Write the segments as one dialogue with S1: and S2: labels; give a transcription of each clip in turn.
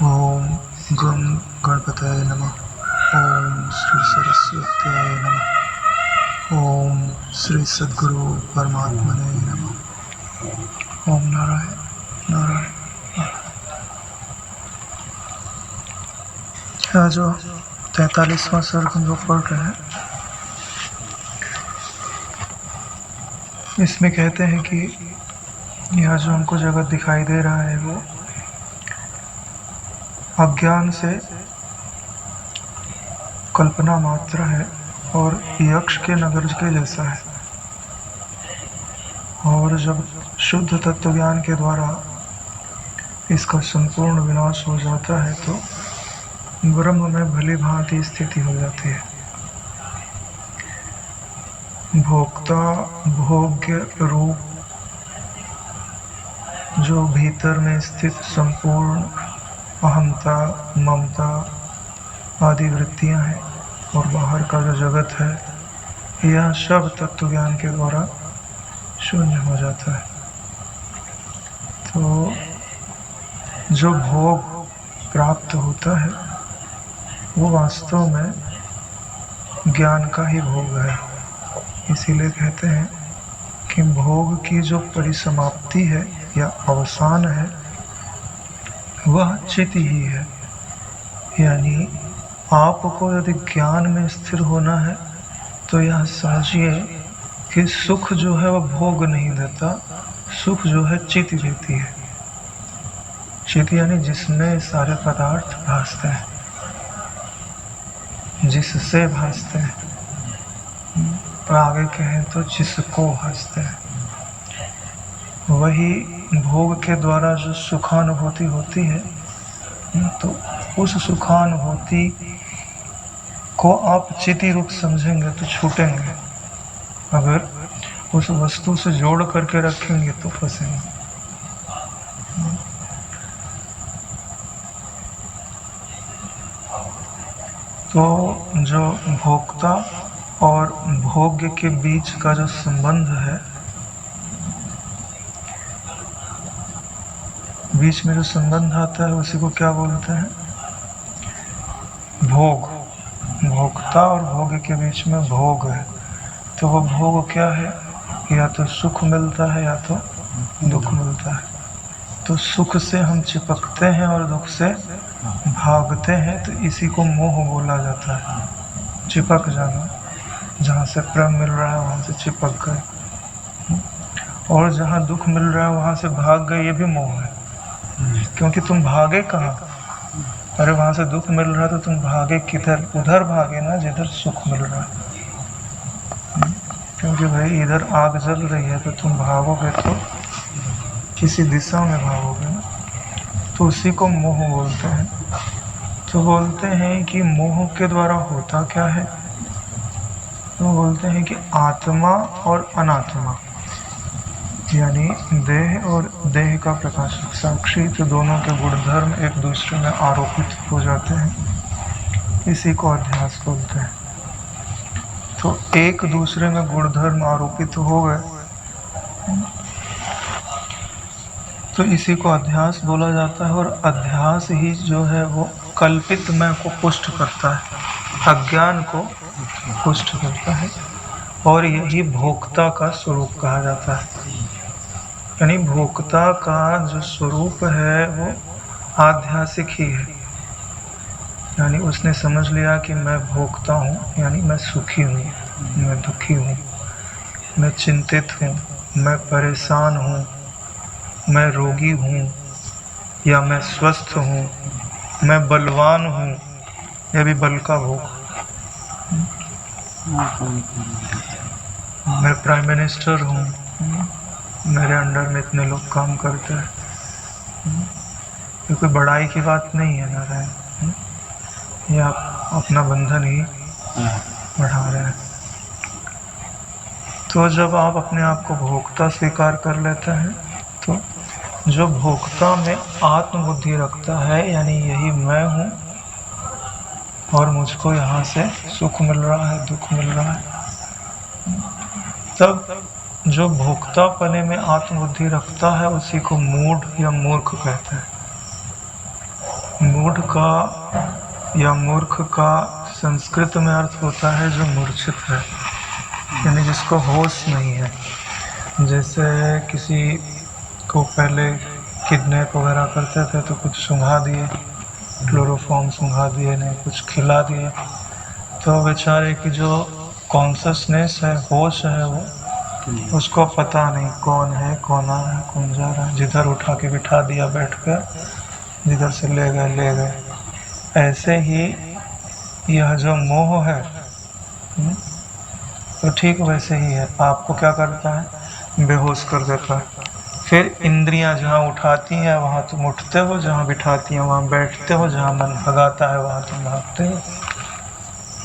S1: ओम गं गणपतये नमः। ओम श्री सरस्वत्याय नमः। ओम श्री सद्गुरु परमात्मने नमः। ओम नारायण नारायण नारायण। यह जो 43वां सर्ग हम लोग पढ़ रहे हैं, इसमें कहते हैं कि यह जो हमको जगत दिखाई दे रहा है वो अज्ञान से कल्पना मात्र है और यक्ष के नगर के जैसा है। और जब शुद्ध तत्व ज्ञान के द्वारा इसका संपूर्ण विनाश हो जाता है तो ब्रह्म में भली भांति स्थिति हो जाती है। भोक्ता भोग्य रूप जो भीतर में स्थित संपूर्ण अहंता ममता आदि वृत्तियां हैं और बाहर का जो जगत है यह सब तत्व ज्ञान के द्वारा शून्य हो जाता है। तो जो भोग प्राप्त होता है वो वास्तव में ज्ञान का ही भोग है। इसीलिए कहते हैं कि भोग की जो परिसमाप्ति है या अवसान है वह चित्त ही है। यानी आपको यदि ज्ञान में स्थिर होना है तो यह समझिए कि सुख जो है वह भोग नहीं देता, सुख जो है चित्त देती है। चित्त यानी जिसमें सारे पदार्थ भासते हैं, जिससे भासते हैं, और आगे कहें तो जिसको भासते हैं, वही भोग के द्वारा जो सुखानुभूति होती है तो उस सुखानुभूति को आप चिति रूप समझेंगे तो छूटेंगे, अगर उस वस्तु से जोड़ करके रखेंगे तो फंसेंगे। तो जो भोक्ता और भोग्य के बीच का जो संबंध है, बीच में जो संबंध आता है उसी को क्या बोलते हैं? भोग। भोक्ता और भोग्य के बीच में भोग है। तो वो भोग क्या है? या तो सुख मिलता है या तो दुख मिलता है। तो सुख से हम चिपकते हैं और दुख से भागते हैं, तो इसी को मोह बोला जाता है। चिपक जाना, जहाँ से प्रेम मिल रहा है वहाँ से चिपक गए, और जहाँ दुख मिल रहा है वहाँ से भाग गए, ये भी मोह है। क्योंकि तुम भागे कहाँ? अरे वहाँ से दुख मिल रहा है तो तुम भागे किधर? उधर भागे ना जिधर सुख मिल रहा है। क्योंकि भाई इधर आग जल रही है तो तुम भागोगे तो किसी दिशा में भागोगे ना, तो उसी को मोह बोलते हैं। तो बोलते हैं कि मोह के द्वारा होता क्या है? तो बोलते हैं कि आत्मा और अनात्मा, यानी देह और देह का प्रकाशक साक्षी, तो दोनों के गुणधर्म एक दूसरे में आरोपित हो जाते हैं। इसी को अध्यास बोलते हैं। तो एक दूसरे में गुणधर्म आरोपित हो गए तो इसी को अध्यास बोला जाता है। और अध्यास ही जो है वो कल्पित मैं को पुष्ट करता है, अज्ञान को पुष्ट करता है, और यही भोक्ता का स्वरूप कहा जाता है। यानी भोक्ता का जो स्वरूप है वो आध्यासिक ही है। यानी उसने समझ लिया कि मैं भोक्ता हूँ, यानी मैं सुखी हूँ, मैं दुखी हूँ, मैं चिंतित हूँ, मैं परेशान हूँ, मैं रोगी हूँ या मैं स्वस्थ हूँ, मैं बलवान हूँ, यह भी बल का भोग। मैं प्राइम मिनिस्टर हूँ, मेरे अंडर में इतने लोग काम करते हैं। ये कोई बड़ाई की बात नहीं है नारायण, ये आप अपना बंधन ही बढ़ा रहे हैं। तो जब आप अपने आप को भोक्ता स्वीकार कर लेते हैं तो जो भोक्ता में आत्मबुद्धि रखता है, यानी यही मैं हूँ और मुझको यहाँ से सुख मिल रहा है, दुख मिल रहा है, तब जो भोक्ता पने में आत्मबुद्धि रखता है उसी को मूढ़ या मूर्ख कहते हैं। मूढ़ का या मूर्ख का संस्कृत में अर्थ होता है जो मूर्छित है, यानी जिसको होश नहीं है। जैसे किसी को पहले किडनैप वगैरह करते थे तो कुछ सुंघा दिए, क्लोरोफॉर्म सुंघा दिए, नहीं कुछ खिला दिए, तो बेचारे की जो कॉन्शसनेस है, होश है, वो उसको पता नहीं कौन है, कौन आ रहा है, कौन जा रहा है। जिधर उठा के बिठा दिया बैठ कर, जिधर से ले गए ले गए। ऐसे ही यह जो मोह है तो ठीक वैसे ही है, आपको क्या करता है, बेहोश कर देता है। फिर इंद्रियां जहाँ उठाती हैं वहाँ तुम उठते हो, जहाँ बिठाती हैं वहाँ बैठते हो, जहाँ मन भगाता है वहाँ तुम भागते हो।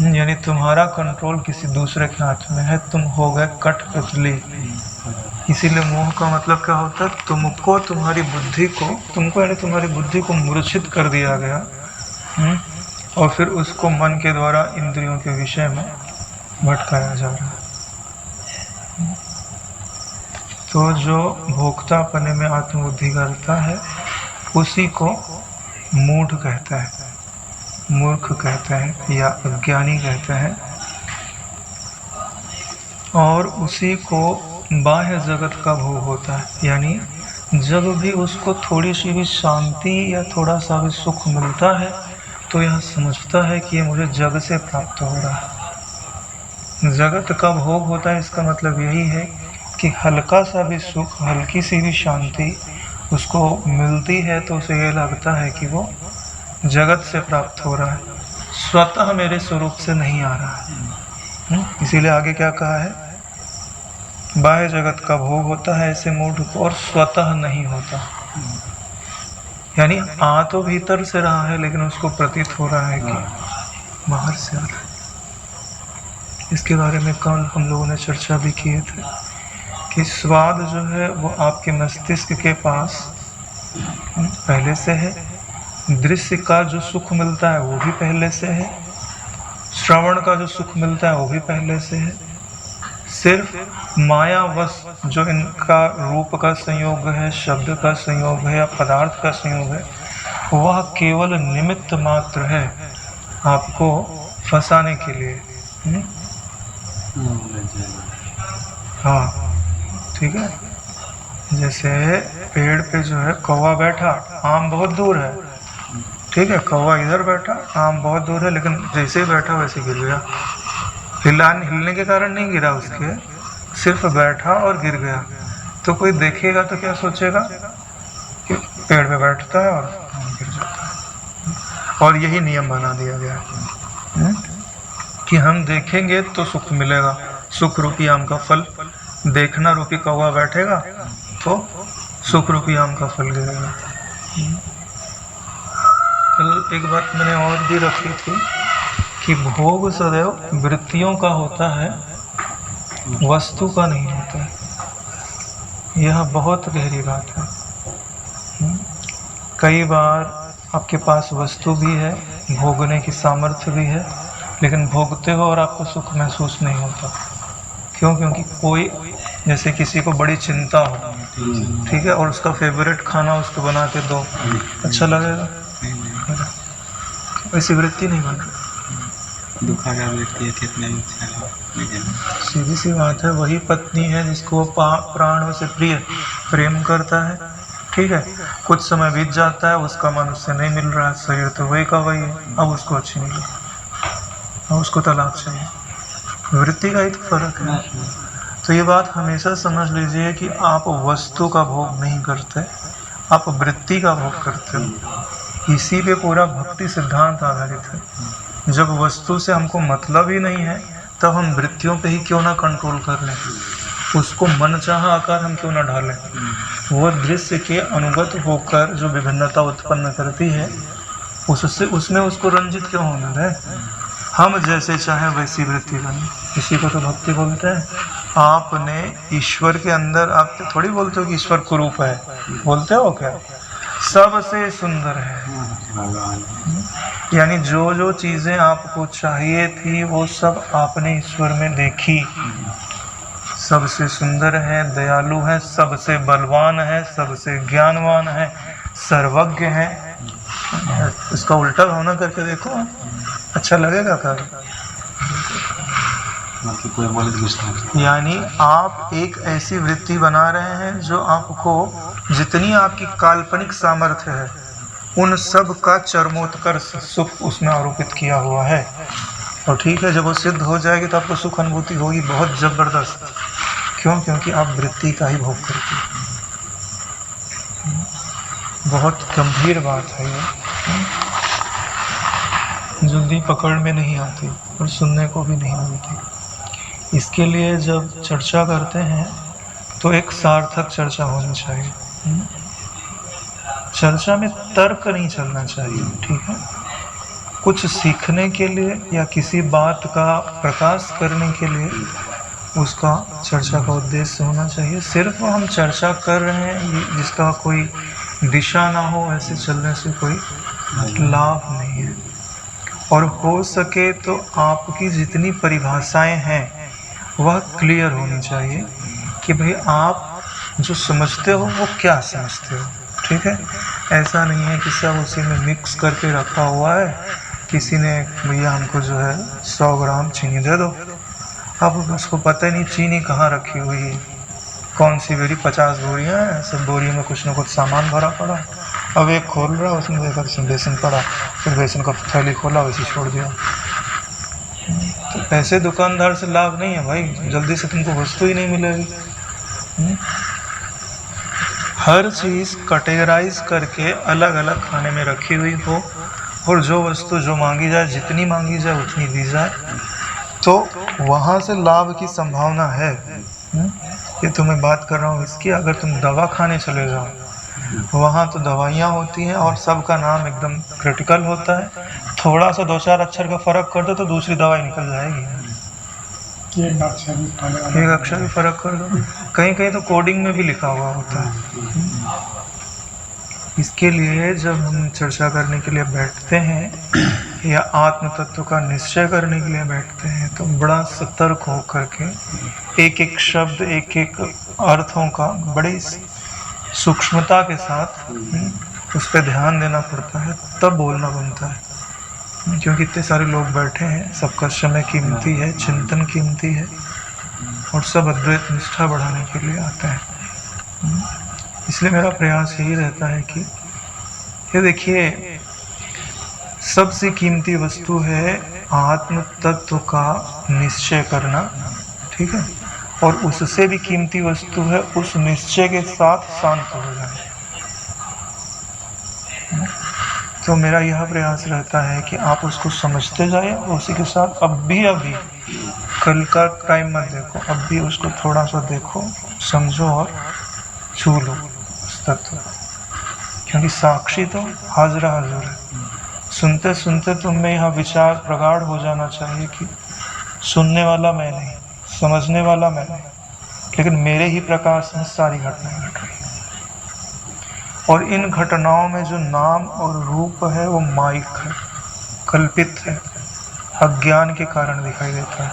S1: यानी तुम्हारा कंट्रोल किसी दूसरे के हाथ में है, तुम हो गए कठपुतली। इसीलिए मोह का मतलब क्या होता है, तुमको, तुम्हारी बुद्धि को, तुमको यानी तुम्हारी बुद्धि को मूर्छित कर दिया गया, और फिर उसको मन के द्वारा इंद्रियों के विषय में भटकाया जा रहा है। तो जो भोक्तापने में आत्मबुद्धि करता है उसी को मूढ़ कहता है, मूर्ख कहते हैं या अज्ञानी कहते हैं, और उसी को बाह्य जगत का भोग होता है। यानी जब भी उसको थोड़ी सी भी शांति या थोड़ा सा भी सुख मिलता है तो यह समझता है कि ये मुझे जग से प्राप्त हो रहा है। जगत का भोग होता है, इसका मतलब यही है कि हल्का सा भी सुख, हल्की सी भी शांति उसको मिलती है तो उसे ये लगता है कि वो जगत से प्राप्त हो रहा है, स्वतः मेरे स्वरूप से नहीं आ रहा है। इसीलिए आगे क्या कहा है, बाह्य जगत का भोग होता है ऐसे मूढ़ को, और स्वतः नहीं होता। यानी आ तो भीतर से रहा है लेकिन उसको प्रतीत हो रहा है कि बाहर से आ रहा है। इसके बारे में कल हम लोगों ने चर्चा भी किए थे कि स्वाद जो है वो आपके मस्तिष्क के पास पहले से है, दृश्य का जो सुख मिलता है वो भी पहले से है, श्रवण का जो सुख मिलता है वो भी पहले से है। सिर्फ मायावश जो इनका रूप का संयोग है, शब्द का संयोग है या पदार्थ का संयोग है, वह केवल निमित्त मात्र है आपको फंसाने के लिए। हाँ ठीक है। जैसे पेड़ पे जो है कौवा बैठा, आम बहुत दूर है, ठीक है, कौवा इधर बैठा, आम बहुत दूर है, लेकिन जैसे ही बैठा वैसे गिर गया। हिलने के कारण नहीं गिरा, उसके सिर्फ बैठा और गिर गया। तो कोई देखेगा तो क्या सोचेगा कि पेड़ पे बैठता है और गिर जाता है। और यही नियम बना दिया गया कि हम देखेंगे तो सुख मिलेगा, सुख रूपी आम का फल, देखना रूपी कौवा बैठेगा तो सुख रूपी आम का फल गिरेगा। कल एक बात मैंने और भी रखी थी कि भोग सदैव वृत्तियों का होता है, वस्तु का नहीं होता है। यह बहुत गहरी बात है। कई बार आपके पास वस्तु भी है, भोगने की सामर्थ्य भी है, लेकिन भोगते हो और आपको सुख महसूस नहीं होता। क्यों? क्योंकि कोई, जैसे किसी को बड़ी चिंता हो, ठीक है, और उसका फेवरेट खाना उसको बना के दो, अच्छा लगेगा? वैसी वृत्ति नहीं बन रही।
S2: दुखागा वृत्ति है कितने
S1: सीधी सी बात है, वही पत्नी है जिसको प्राणों से प्रिय प्रेम करता है, ठीक है, कुछ समय बीत जाता है, उसका मन उससे नहीं मिल रहा है, शरीर तो वही का वही है, अब उसको अच्छी नहीं लगी, अब उसको तलाक चाहिए। वृत्ति का ही तो फर्क है। तो ये बात हमेशा समझ लीजिए कि आप वस्तु का भोग नहीं करते, आप वृत्ति का भोग करते हो। इसी पे पूरा भक्ति सिद्धांत आधारित है। जब वस्तु से हमको मतलब ही नहीं है तब हम वृत्तियों पे ही क्यों ना कंट्रोल कर लें, उसको मन चाहा आकार हम क्यों ना ढालें। वो दृश्य के अनुगत होकर जो विभिन्नता उत्पन्न करती है उससे, उसमें उसको रंजित क्यों होने दें। हम जैसे चाहें वैसी वृत्ति बने, इसी को तो भक्ति बोलते हैं। आपने ईश्वर के अंदर, आप थोड़ी बोलते हो कि ईश्वर कुरूप है, बोलते हो क्या? सबसे सुंदर है। यानी जो जो चीजें आपको चाहिए थी वो सब आपने ईश्वर में देखी। सबसे सुंदर है, दयालु है, सबसे बलवान है, सबसे ज्ञानवान है, सर्वज्ञ है, इसका उल्टा भावना करके देखो, अच्छा लगेगा कभी?
S2: मतलब कोई बोले तो गुस्सा आता है।
S1: यानी आप एक ऐसी वृत्ति बना रहे हैं जो आपको, जितनी आपकी काल्पनिक सामर्थ्य है उन सब का चरमोत्कर्ष सुख उसमें आरोपित किया हुआ है। और ठीक है, जब वो सिद्ध हो जाएगी तो आपको सुख अनुभूति होगी बहुत जबरदस्त। क्यों? क्योंकि आप वृत्ति का ही भोग करते हैं। बहुत गंभीर बात है ये, जल्दी पकड़ में नहीं आती और सुनने को भी नहीं मिलती। इसके लिए जब चर्चा करते हैं तो एक सार्थक चर्चा होनी चाहिए। चर्चा में तर्क नहीं चलना चाहिए, ठीक है? कुछ सीखने के लिए या किसी बात का प्रकाश करने के लिए उसका चर्चा का उद्देश्य होना चाहिए। सिर्फ हम चर्चा कर रहे हैं जिसका कोई दिशा ना हो, ऐसे चलने से कोई लाभ नहीं है। और हो सके तो आपकी जितनी परिभाषाएं हैं वह क्लियर होनी चाहिए कि भाई आप जो समझते हो वो क्या समझते हो, ठीक है? ऐसा नहीं है कि सब उसी में मिक्स करके रखा हुआ है। किसी ने भैया हमको जो है 100 ग्राम चीनी दे दो, अब उसको पता ही नहीं चीनी कहाँ रखी हुई है, कौन सी बोरी, 50 बोरियाँ हैं, सब बोरियों में कुछ ना कुछ सामान भरा पड़ा। अब एक खोल रहा, उसने देखा उसमें बेसन पड़ा, फिर बेसन का थैली खोला, वैसे छोड़ दिया। तो ऐसे दुकानदार से लाभ नहीं है भाई, जल्दी से तुमको वस्तु ही नहीं मिलेगी। हर चीज़ कैटेगराइज करके अलग अलग खाने में रखी हुई हो और जो वस्तु जो मांगी जाए, जितनी मांगी जाए उतनी दी जाए, तो वहाँ से लाभ की संभावना है। ये तो मैं बात कर रहा हूँ इसकी। अगर तुम दवा खाने चले जाओ, वहाँ तो दवाइयाँ होती हैं और सबका नाम एकदम क्रिटिकल होता है। थोड़ा सा 2-4 अक्षर का फर्क कर दो तो दूसरी दवाई निकल जाएगी। एक अक्षर भी फर्क कर दो, कहीं कहीं तो कोडिंग में भी लिखा हुआ होता है। इसके लिए जब हम चर्चा करने के लिए बैठते हैं या आत्म तत्व का निश्चय करने के लिए बैठते हैं तो बड़ा सतर्क हो करके एक एक शब्द, एक एक अर्थों का बड़ी सूक्ष्मता के साथ उस पर ध्यान देना पड़ता है, तब बोलना बनता है। क्योंकि इतने सारे लोग बैठे हैं, सबका समय कीमती है, चिंतन कीमती है और सब अद्वैत निष्ठा बढ़ाने के लिए आते हैं। इसलिए मेरा प्रयास यही रहता है कि ये देखिए, सबसे कीमती वस्तु है आत्म तत्व का निश्चय करना, ठीक है? और उससे भी कीमती वस्तु है उस निश्चय के साथ शांत हो जाना। तो मेरा यह प्रयास रहता है कि आप उसको समझते जाए और उसी के साथ अभी कल का टाइम मत देखो, अब भी उसको थोड़ा सा देखो, समझो और छू लो उस तत्व को। क्योंकि साक्षी तो हाजरा हाजिर है। सुनते सुनते तुम में यह विचार प्रगाढ़ हो जाना चाहिए कि सुनने वाला मैं नहीं, समझने वाला मैं नहीं, लेकिन मेरे ही प्रकाश में सारी घटनाएं घट रही हैं। और इन घटनाओं में जो नाम और रूप है वो माइक है, कल्पित है, अज्ञान के कारण दिखाई देता है।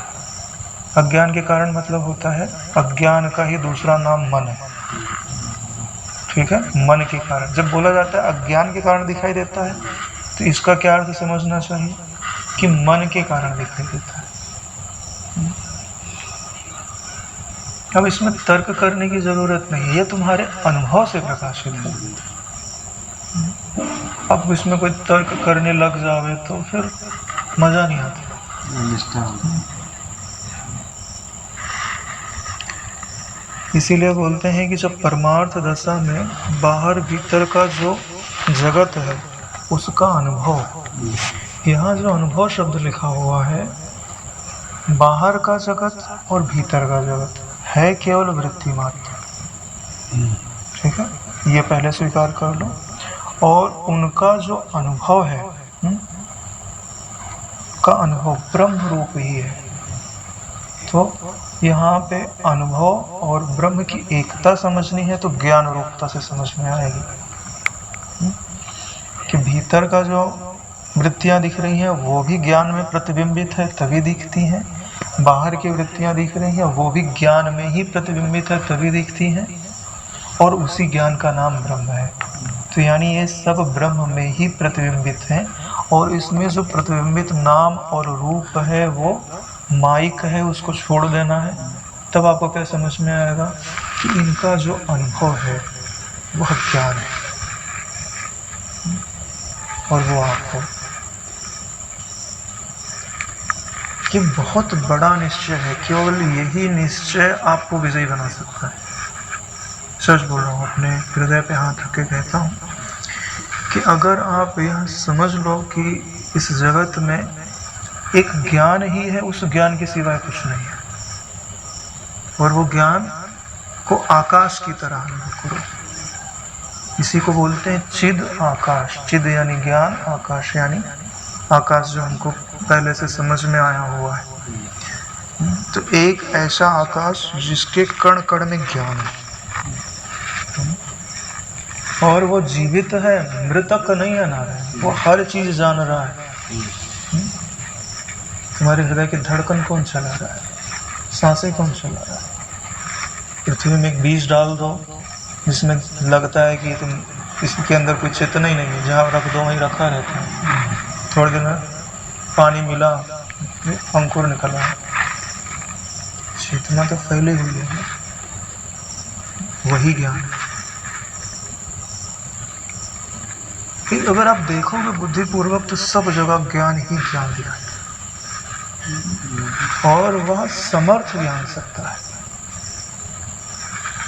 S1: अज्ञान के कारण मतलब होता है अज्ञान का ही दूसरा नाम मन है, ठीक है? मन के कारण जब बोला जाता है अज्ञान के कारण दिखाई देता है, तो इसका क्या अर्थ समझना चाहिए कि मन के कारण दिखाई देता है। अब इसमें तर्क करने की जरूरत नहीं है, ये तुम्हारे अनुभव से प्रकाशित है। अब इसमें कोई तर्क करने लग जावे तो फिर मजा नहीं आता। इसीलिए बोलते हैं कि जब परमार्थ दशा में बाहर भीतर का जो जगत है उसका अनुभव, यहाँ जो अनुभव शब्द लिखा हुआ है, बाहर का जगत और भीतर का जगत है केवल वृत्ति मात्र, ठीक है? ये पहले स्वीकार कर लो। और उनका जो अनुभव है, का अनुभव ब्रह्म रूप ही है। तो यहाँ पे अनुभव और ब्रह्म की एकता समझनी है तो ज्ञान रूपता से समझ में आएगी कि भीतर का जो वृत्तियाँ दिख रही हैं वो भी ज्ञान में प्रतिबिंबित है तभी दिखती हैं, बाहर की वृत्तियाँ दिख रही हैं वो भी ज्ञान में ही प्रतिबिंबित है तभी दिखती हैं, और उसी ज्ञान का नाम ब्रह्म है। तो यानी ये सब ब्रह्म में ही प्रतिबिंबित है, और इसमें जो प्रतिबिंबित नाम और रूप है वो माइक है, उसको छोड़ देना है। तब आपको क्या समझ में आएगा कि इनका जो अनुभव है वह ज्ञान है, और वो आपको कि बहुत बड़ा निश्चय है। केवल यही निश्चय आपको विजयी बना सकता है। सच बोल रहा हूँ, अपने हृदय पे हाथ रख के कहता हूँ कि अगर आप यह समझ लो कि इस जगत में एक ज्ञान ही है, उस ज्ञान के सिवाय कुछ नहीं है, और वो ज्ञान को आकाश की तरह अनुभव करो। इसी को बोलते हैं चिद आकाश। चिद यानी ज्ञान, आकाश यानी आकाश, जो हमको पहले से समझ में आया हुआ है। तो एक ऐसा आकाश जिसके कण कण में ज्ञान है, और वो जीवित है, मृतक नहीं है नारायण, वो हर चीज जान रहा है। तुम्हारे हृदय की धड़कन कौन चला रहा है, सांसें कौन चला रहा है। पृथ्वी में एक बीज डाल दो जिसमें लगता है कि तुम इसके अंदर कोई चेतना ही नहीं है, जहाँ रख दो वहीं रखा रहता है। थोड़ी देर में पानी मिला, अंकुर निकला, चेतना तो फैली हुई है। वही ज्ञान है। फिर अगर आप देखोगे बुद्धिपूर्वक तो सब जगह ज्ञान ही ज्ञान दिया है, और वह समर्थ ज्ञान सकता है।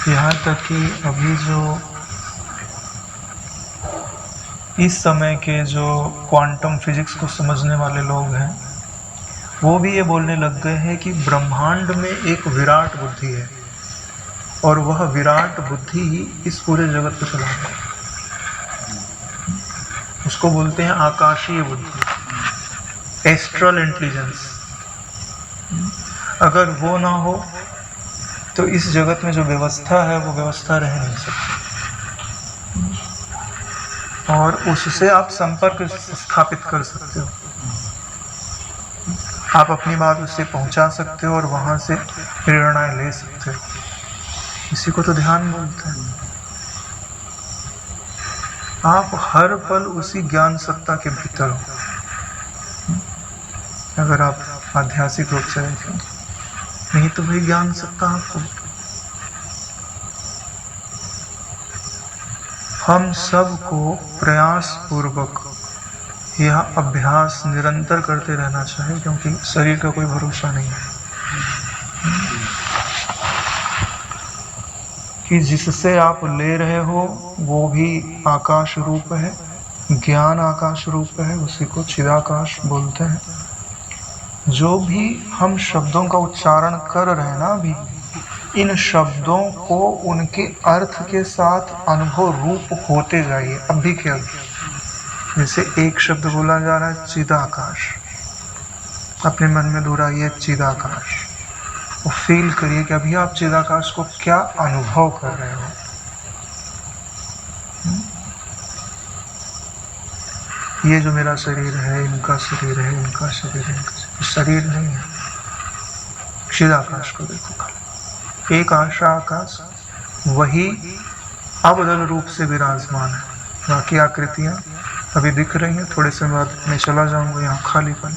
S1: यहाँ तक कि अभी जो इस समय के जो क्वांटम फिजिक्स को समझने वाले लोग हैं, वो भी ये बोलने लग गए हैं कि ब्रह्मांड में एक विराट बुद्धि है, और वह विराट बुद्धि ही इस पूरे जगत को चला रहा है। उसको बोलते हैं आकाशीय बुद्धि, एस्ट्रल इंटेलिजेंस। अगर वो ना हो तो इस जगत में जो व्यवस्था है वो व्यवस्था रह नहीं सकती, और उससे आप संपर्क स्थापित कर सकते हो। आप अपनी बात उससे पहुंचा सकते हो और वहां से प्रेरणाएं ले सकते हो। इसी को तो ध्यान बोलते हैं। आप हर पल उसी ज्ञान सत्ता के भीतर हो। अगर आप आध्यात्मिक रूप से देखें, नहीं तो वही ज्ञान सत्ता आपको। हम सबको प्रयास पूर्वक यह अभ्यास निरंतर करते रहना चाहिए, क्योंकि शरीर का कोई भरोसा नहीं है कि जिससे आप ले रहे हो वो भी आकाश रूप है, ज्ञान आकाश रूप है, उसी को चिदाकाश बोलते हैं। जो भी हम शब्दों का उच्चारण कर रहे हैं ना अभी, इन शब्दों को उनके अर्थ के साथ अनुभव रूप होते जाइए। अभी के अभी जैसे एक शब्द बोला जा रहा है चिदाकाश, अपने मन में दोहराइए चिदाकाश, और फील करिए कि अभी आप चिदाकाश को क्या अनुभव कर रहे हो। ये जो मेरा शरीर है, इनका शरीर है, इनका शरीर है, शरीर नहीं है। चिदाकाश को देखो, एक आशा आकाश वही अबदल रूप से विराजमान है। बाकी आकृतियां अभी दिख रही हैं, थोड़े समय बाद मैं चला जाऊंगा यहाँ खाली पानी।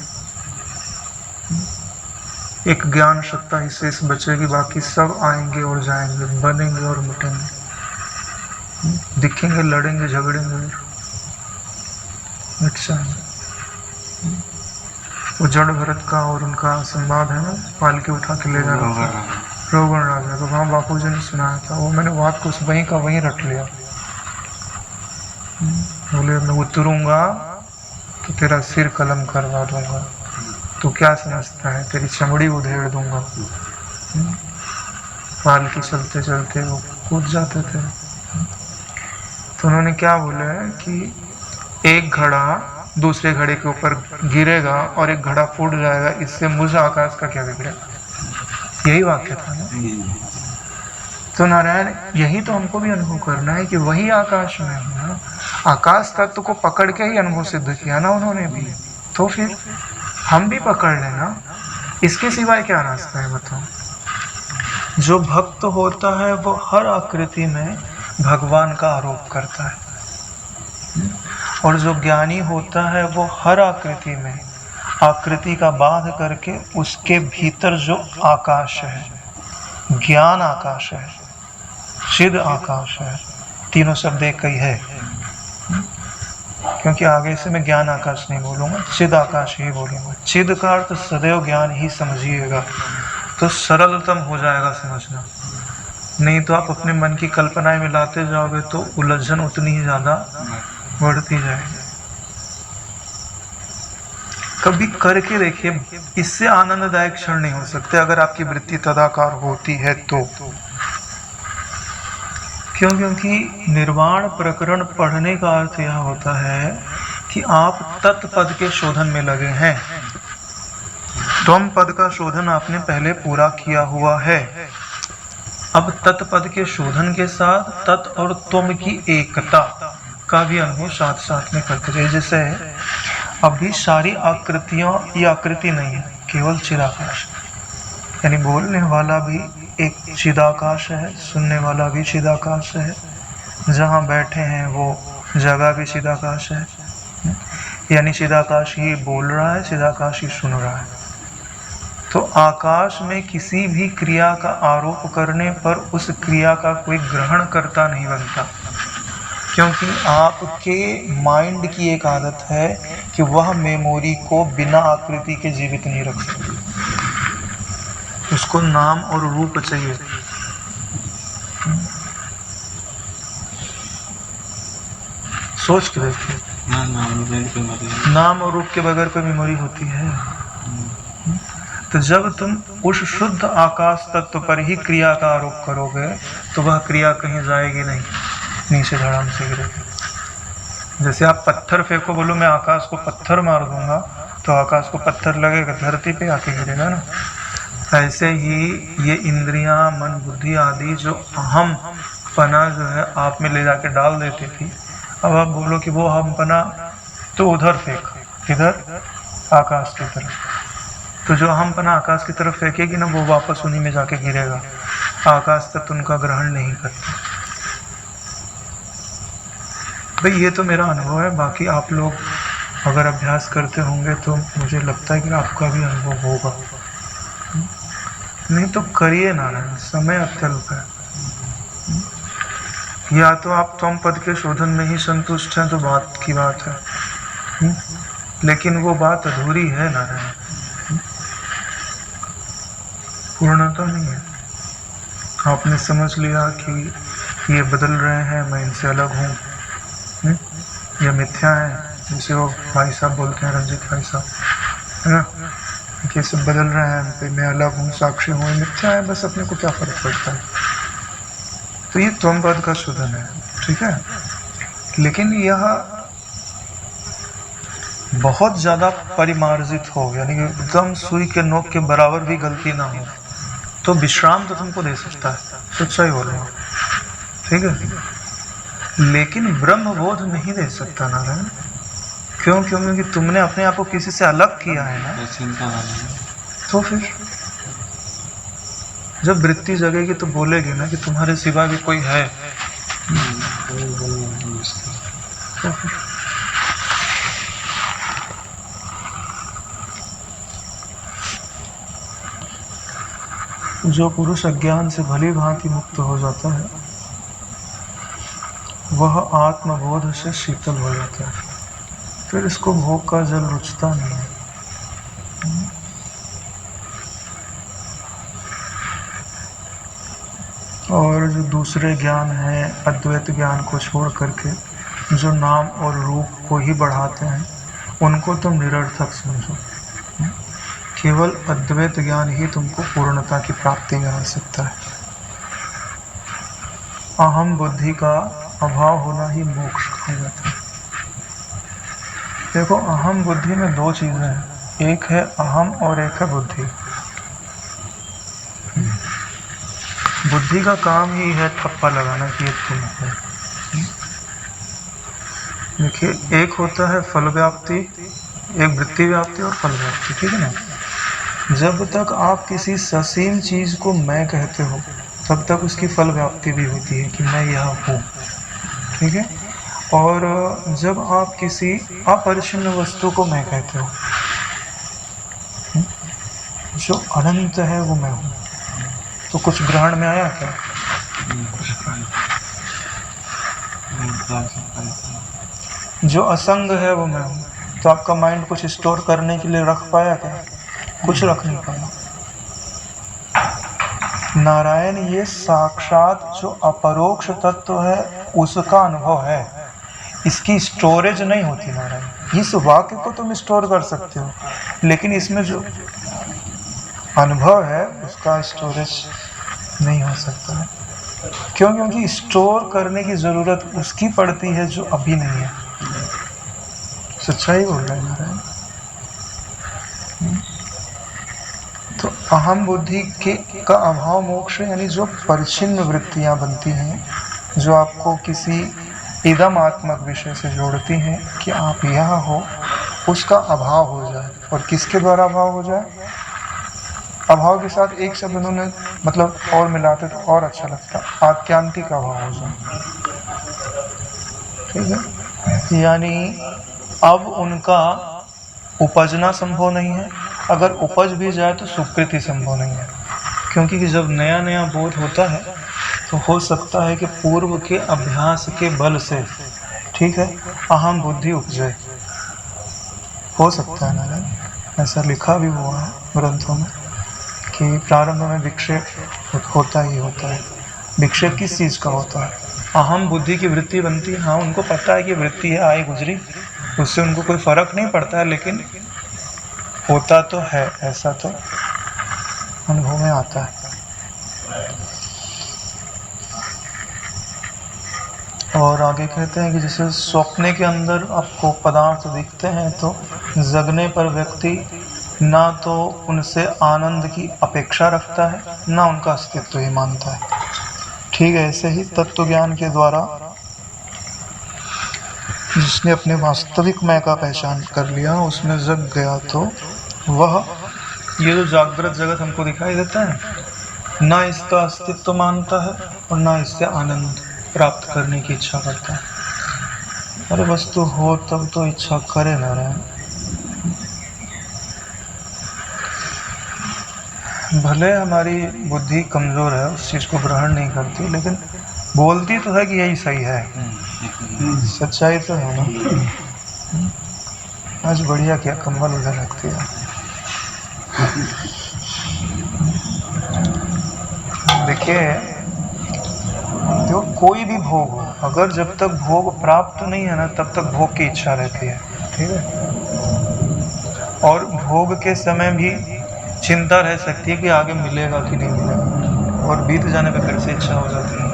S1: एक ज्ञान सत्ता ही शेष बचेगी, बाकी सब आएंगे और जाएंगे, बनेंगे और मिटेंगे, दिखेंगे, लड़ेंगे, झगड़ेंगे, मिट जाएंगे। वो जड़ भरत का और उनका संवाद है ना, पालकी उठा के ले जा रहा था रोगन राजा, तो वहाँ बापू जी ने सुनाया था। वो मैंने बात को वहीं का वहीं रट लिया। बोले मैं उतरूंगा तो तेरा सिर कलम करवा दूंगा, तू क्या समझता है, तेरी चमड़ी उधेड़ दूंगा। पालकी चलते चलते वो कूद जाते थे। तो उन्होंने क्या बोला है कि एक घड़ा दूसरे घड़े के ऊपर गिरेगा और एक घड़ा फूट जाएगा, इससे मुझ आकाश का क्या बिगड़ेगा। यही वाक्य था ना। तो नारायण यही तो हमको भी अनुभव करना है कि वही आकाश में है ना। आकाश तत्व को पकड़ के ही अनुभव सिद्ध किया ना उन्होंने भी, तो फिर हम भी पकड़ लेना। इसके सिवाय क्या रास्ता है बताओ। जो भक्त होता है वो हर आकृति में भगवान का आरोप करता है। और जो ज्ञानी होता है वो हर आकृति में आकृति का बाध करके उसके भीतर जो आकाश है, ज्ञान आकाश है, चिद आकाश है, तीनों शब्द एक ही है, क्योंकि आगे से मैं ज्ञान आकाश नहीं बोलूंगा, चिद आकाश ही बोलूंगा। चिद का अर्थ सदैव ज्ञान ही समझिएगा, तो सरलतम हो जाएगा समझना। नहीं तो आप अपने मन की कल्पनाएं मिलाते जाओगे तो उलझन उतनी ही ज्यादा बढ़ती जाएगी। कभी करके देखिए, इससे आनंददायक क्षण नहीं हो सकते अगर आपकी वृत्ति तदाकार होती है तो। क्यों? क्योंकि निर्वाण प्रकरण पढ़ने का अर्थ यह होता है कि आप तत्पद के शोधन में लगे हैं। त्वम पद का शोधन आपने पहले पूरा किया हुआ है। अब तत्पद के शोधन के साथ तत् और त्वम की एकता का भी अनुभव साथ साथ में करते रहिए। जैसे अभी सारी आकृतियां, ये आकृति नहीं है, केवल चिदाकाश, यानी बोलने वाला भी एक चिदाकाश है, सुनने वाला भी चिदाकाश है, जहाँ बैठे हैं वो जगह भी चिदाकाश है, यानी चिदाकाश ही बोल रहा है, चिदाकाश ही सुन रहा है। तो आकाश में किसी भी क्रिया का आरोप करने पर उस क्रिया का कोई ग्रहण करता नहीं बनता, क्योंकि आपके माइंड की एक आदत है कि वह मेमोरी को बिना आकृति के जीवित नहीं रख सकती, उसको नाम और रूप चाहिए। सोच के देखिए, नाम और रूप के बगैर कोई मेमोरी होती है? तो जब तुम उस शुद्ध आकाश तत्व पर ही क्रिया का आरोप करोगे तो वह क्रिया कहीं जाएगी नहीं, नीचे धड़ाम से गिरेगी। जैसे आप पत्थर फेंको, बोलो मैं आकाश को पत्थर मार दूंगा, तो आकाश को पत्थर लगेगा, धरती पे आके गिरेगा ना। ऐसे ही ये इंद्रियां, मन, बुद्धि आदि जो अहम पना जो है आप में ले जाके डाल देती थी, अब आप बोलो कि वो अहम पना तो उधर फेंक, किधर? आकाश की तरफ। तो जो अहम पना आकाश की तरफ फेंकेगी ना, वो वापस उन्हीं में जाके गिरेगा। आकाश तक उनका ग्रहण नहीं करता। भाई ये तो मेरा अनुभव है, बाकी आप लोग अगर अभ्यास करते होंगे तो मुझे लगता है कि आपका भी अनुभव होगा। नहीं तो करिए नारायण, समय अत्यल्प है। या तो आप त्वम पद के शोधन में ही संतुष्ट हैं तो बात की बात है, लेकिन वो बात अधूरी है नारायण, पूर्णता नहीं है। आपने समझ लिया कि ये बदल रहे हैं, मैं इनसे अलग हूँ, ये मिथ्या है, जैसे वो भाई साहब बोलते हैं, रंजित भाई साहब, है ना, कि सब बदल रहे हैं, मैं अलग हूँ, साक्षी हूँ, मिथ्या है, बस अपने को क्या फर्क पड़ता है। तो ये त्वम पद का शोधन है, ठीक है। लेकिन यह बहुत ज्यादा परिमार्जित हो, यानी कि एकदम सुई के नोक के बराबर भी गलती ना हो, तो विश्राम तो तुमको दे सकता है, सच्चा ही बोल रहा हूँ, ठीक है। लेकिन ब्रह्म बोध नहीं दे सकता नारायण। क्यों? क्योंकि तुमने अपने आप को किसी से अलग किया है ना, तो फिर जब वृत्ति जगेगी तो बोलेगी ना कि तुम्हारे सिवा भी कोई है। तो फिर जो पुरुष अज्ञान से भली भांति मुक्त हो जाता है वह आत्मबोध से शीतल हो जाता है, फिर इसको भोग का जल रुचता नहीं है। और जो दूसरे ज्ञान हैं, अद्वैत ज्ञान को छोड़ करके जो नाम और रूप को ही बढ़ाते हैं, उनको तुम निरर्थक समझो। केवल अद्वैत ज्ञान ही तुमको पूर्णता की प्राप्ति में आ सकता है। अहम बुद्धि का अभाव होना ही मोक्ष कहा जाता है। देखो, अहम बुद्धि में दो चीजें हैं, एक है अहम और एक है बुद्धि। बुद्धि का काम ही है ठप्पा लगाना कि ये तुम हो। देखिए, एक होता है फल व्याप्ति, एक वृत्ति व्याप्ति और फल व्याप्ति, ठीक है ना। जब तक आप किसी ससीम चीज को मैं कहते हो तब तक उसकी फल व्याप्ति भी होती है कि मैं यह हूँ, ठीक है। और जब आप किसी अपरिच्छिन्न वस्तु को मैं कहते हो, जो अनंत है वो मैं हूँ, तो कुछ ग्रहण में आया क्या? जो असंग है वो मैं हूँ, तो आपका माइंड कुछ स्टोर करने के लिए रख पाया क्या? कुछ रख नहीं पाया। नारायण ये साक्षात जो अपरोक्ष तत्व है उसका अनुभव है, इसकी स्टोरेज नहीं होती नारायण। इस वाक्य को तुम स्टोर कर सकते हो, लेकिन इसमें जो अनुभव है उसका स्टोरेज नहीं हो सकता है। क्यों? क्योंकि स्टोर करने की जरूरत उसकी पड़ती है जो अभी नहीं है। सच्चाई बोल रहे हैं नारायण। तो अहम बुद्धि के का अभाव मोक्ष यानी जो परिच्छिन्न वृत्तियां बनती हैं, जो आपको किसी इदमात्मक विषय से जोड़ती हैं कि आप यह हो, उसका अभाव हो जाए। और किसके द्वारा अभाव हो जाए? अभाव के साथ एक शब्द उन्होंने मतलब और मिलाते तो और अच्छा लगता, आत्यांतिक अभाव हो जाए। ठीक है, यानी अब उनका उपजना संभव नहीं है। अगर उपज भी जाए तो स्वीकृति संभव नहीं है, क्योंकि जब नया नया बोध होता है तो हो सकता है कि पूर्व के अभ्यास के बल से, ठीक है, अहम बुद्धि उपजे। हो सकता है ना, ऐसा लिखा भी हुआ है ग्रंथों में कि प्रारंभ में विक्षेप होता ही होता है। विक्षेप किस चीज़ का होता है? अहम बुद्धि की वृत्ति बनती है। हाँ, उनको पता है कि वृत्ति है, आई गुजरी, उससे उनको कोई फर्क नहीं पड़ता है, लेकिन होता तो है, ऐसा तो अनुभव में आता है। और आगे कहते हैं कि जैसे स्वप्ने के अंदर आपको पदार्थ दिखते हैं, तो जगने पर व्यक्ति ना तो उनसे आनंद की अपेक्षा रखता है, ना उनका अस्तित्व ही मानता है। ठीक है, ऐसे ही तत्व ज्ञान के द्वारा जिसने अपने वास्तविक मैं का पहचान कर लिया, उसमें जग गया, तो वह ये जो जागृत जगत हमको दिखाई देता है, ना इसका अस्तित्व मानता है और ना इससे आनंद प्राप्त करने की इच्छा करता है। अरे वस्तु हो तब तो इच्छा करे ना रहे। भले हमारी बुद्धि कमजोर है, उस चीज को ग्रहण नहीं करती, लेकिन बोलती तो है कि यही सही है। सच्चाई तो है ना। आज बढ़िया क्या कम्बल उधर रखती है। देखिए, जो कोई भी भोग हो, अगर जब तक भोग प्राप्त नहीं है ना, तब तक भोग की इच्छा रहती है। ठीक है, और भोग के समय भी चिंता रह सकती है कि आगे मिलेगा कि नहीं मिलेगा, और बीत जाने पर फिर से इच्छा हो जाती है।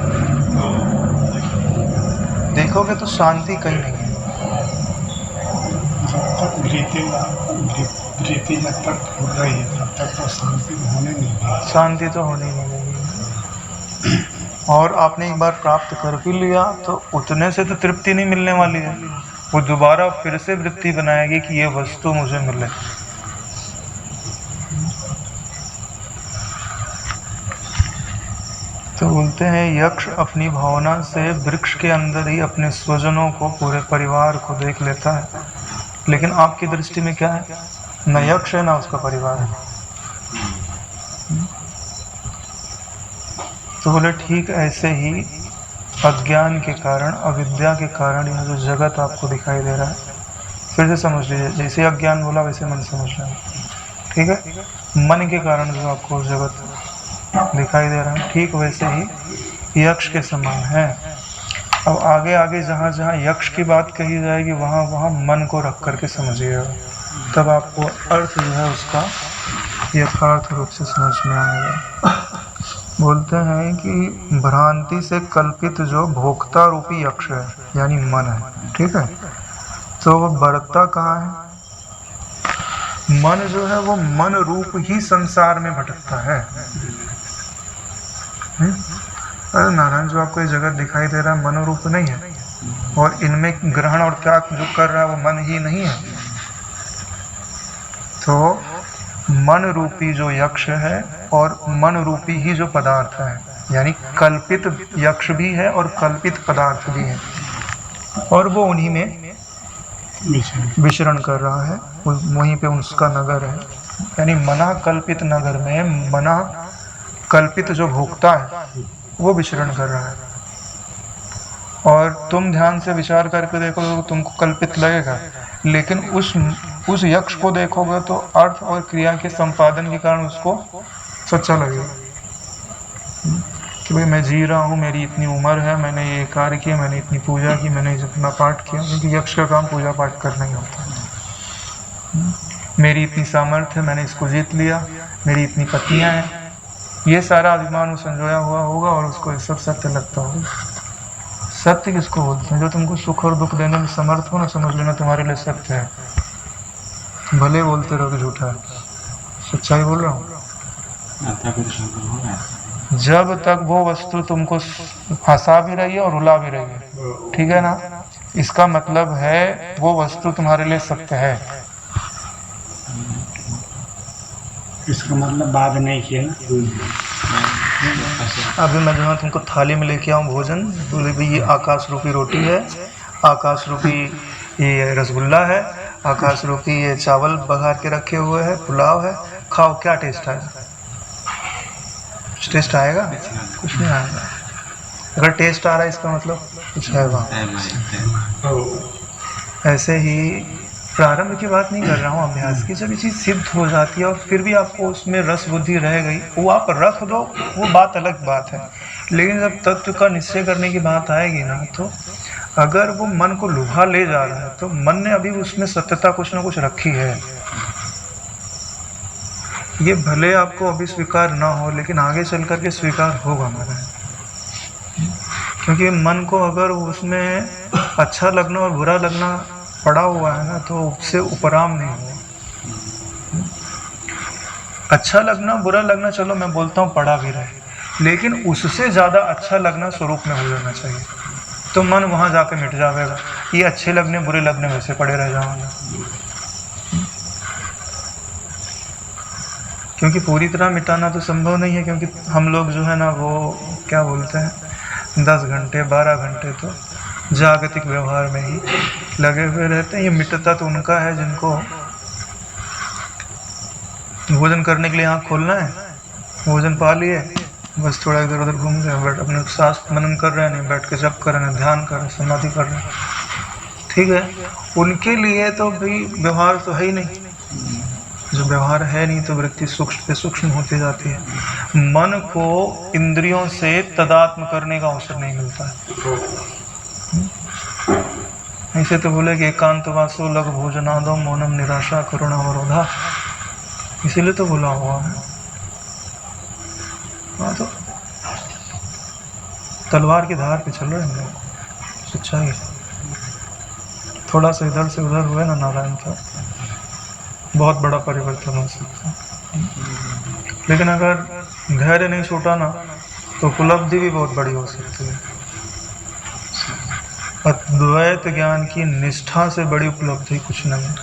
S1: देखोगे तो शांति कहीं नहीं है।
S3: जब तक हो रही है तब तक तो शांति होने नहीं,
S1: शांति तो होने नहीं लगी। और आपने एक बार प्राप्त कर भी लिया तो उतने से तो तृप्ति नहीं मिलने वाली है, वो दोबारा फिर से वृत्ति बनाएगी कि ये वस्तु मुझे मिले। तो बोलते हैं यक्ष अपनी भावना से वृक्ष के अंदर ही अपने स्वजनों को, पूरे परिवार को देख लेता है, लेकिन आपकी दृष्टि में क्या है? न यक्ष है ना उसका परिवार है। तो बोले ठीक ऐसे ही अज्ञान के कारण, अविद्या के कारण यह जो जगत आपको दिखाई दे रहा है, फिर से समझ लीजिए, जैसे अज्ञान बोला वैसे मन समझ रहा है। ठीक है, मन के कारण जो आपको जगत दिखाई दे रहा है, ठीक वैसे ही यक्ष के समान है। अब आगे आगे जहाँ जहाँ यक्ष की बात कही जाएगी, वहाँ वहाँ मन को रख करके समझिएगा, तब आपको अर्थ जो है उसका यथार्थ रूप से समझ में आएगा। बोलते हैं कि भ्रांति से कल्पित जो भोक्ता रूपी यक्ष है, यानी मन है, ठीक है, तो वह बढ़ता कहाँ है? मन जो है वो मन रूप ही संसार में भटकता है। अरे नारायण, जो आपको ये जगत दिखाई दे रहा है मन रूप नहीं है, और इनमें ग्रहण और त्याग जो कर रहा है वो मन ही नहीं है। तो मन रूपी जो यक्ष है और मन रूपी ही जो पदार्थ है, यानी कल्पित यक्ष भी है और कल्पित पदार्थ भी है। और वो उन्हीं में
S3: विषय
S1: विचरण कर रहा है, वहीं पे उसका नगर है। यानी मना कल्पित नगर में मना कल्पित जो भोक्ता है वो विचरण कर रहा है। और तुम ध्यान से विचार करके देखोगे तो तुमको कल्पित लगेगा, लेकिन उस यक्ष को देखोगे तो अर्थ और क्रिया के संपादन के कारण उसको सच्चा लगेगा कि भाई मैं जी रहा हूँ, मेरी इतनी उम्र है, मैंने ये कार्य किया, मैंने इतनी पूजा की, मैंने इतना पाठ किया, क्योंकि यक्ष का काम पूजा पाठ करना ही होता है। मेरी इतनी सामर्थ्य है, मैंने इसको जीत लिया, मेरी इतनी पत्नियां हैं, ये सारा अभिमान संजोया हुआ होगा और उसको ये सब सत्य लगता होगा। सत्य किसको बोलते हैं? जो तुमको सुख और दुख देने में समर्थ हो ना, समझ लेना तुम्हारे लिए सत्य है। भले बोलते रहो कि झूठा है, सच्चाई बोल रहा हूँ। जब तक वो वस्तु तुमको हंसा भी रही है और रुला भी रही है, ठीक है ना, इसका मतलब है वो वस्तु तुम्हारे लिए सत्य है।
S3: इसका मतलब बात नहीं किया ना।
S1: अभी मैं जो है तुमको थाली में लेके आऊँ भोजन, बोले भाई ये आकाश रूपी रोटी है, आकाश रूपी ये रसगुल्ला है, आकाश रूपी ये चावल बघार के रखे हुए है, पुलाव है, खाओ, क्या टेस्ट आएगा? कुछ टेस्ट आएगा? कुछ नहीं आएगा। अगर टेस्ट आ रहा है इसका मतलब कुछ है वहाँ। ऐसे ही प्रारंभ की बात नहीं कर रहा हूँ, अभ्यास की। जब ये चीज़ सिद्ध हो जाती है और फिर भी आपको उसमें रस बुद्धि रह गई, वो आप रख दो, वो बात अलग बात है। लेकिन जब तत्व का निश्चय करने की बात आएगी ना, तो अगर वो मन को लुभा ले जा रहा है तो मन ने अभी उसमें सत्यता कुछ ना कुछ रखी है। ये भले आपको अभी स्वीकार ना हो, लेकिन आगे चल करके स्वीकार होगा हमारा। क्योंकि मन को अगर उसमें अच्छा लगना और बुरा लगना पड़ा हुआ है ना, तो उससे उपराम नहीं हुआ। अच्छा लगना बुरा लगना चलो मैं बोलता हूँ पड़ा भी रहे, लेकिन उससे ज़्यादा अच्छा लगना स्वरूप में हो जाना चाहिए, तो मन वहाँ जाकर मिट जाएगा। ये अच्छे लगने बुरे लगने वैसे पड़े रह जाओगे, क्योंकि पूरी तरह मिटाना तो संभव नहीं है। क्योंकि हम लोग जो है ना, वो क्या बोलते हैं, 10 घंटे 12 घंटे तो जागतिक व्यवहार में ही लगे हुए रहते हैं। ये मिटता तो उनका है जिनको भोजन करने के लिए आँख खोलना है, भोजन पा लिए, बस थोड़ा इधर उधर घूम रहे हैं, बैठ अपने शास्त्र मनन कर रहे हैं, नहीं बैठ के जप कर रहे हैं, ध्यान कर रहे हैं, समाधि कर रहे हैं, ठीक है। उनके लिए तो भाई व्यवहार तो है ही नहीं। जो व्यवहार है नहीं तो वृत्ति सूक्ष्म से सूक्ष्म होती जाती है। मन को इंद्रियों से तदात्म करने का अवसर नहीं मिलता है। ऐसे तो बोले कि एकांत वासो लघु भोजनादो मौनम निराशा करुणा अवरोधा, इसीलिए तो बोला हुआ है। हाँ, तो तलवार की धार पे चल रहे हैं लोग, सच्चाई। थोड़ा सा इधर से उधर हुए ना नारायण, तो बहुत बड़ा परिवर्तन हो सकता है। लेकिन अगर धैर्य नहीं छूटा ना, तो उपलब्धि भी बहुत बड़ी हो सकती है। अद्वैत ज्ञान की निष्ठा से बड़ी उपलब्धि कुछ नहीं है।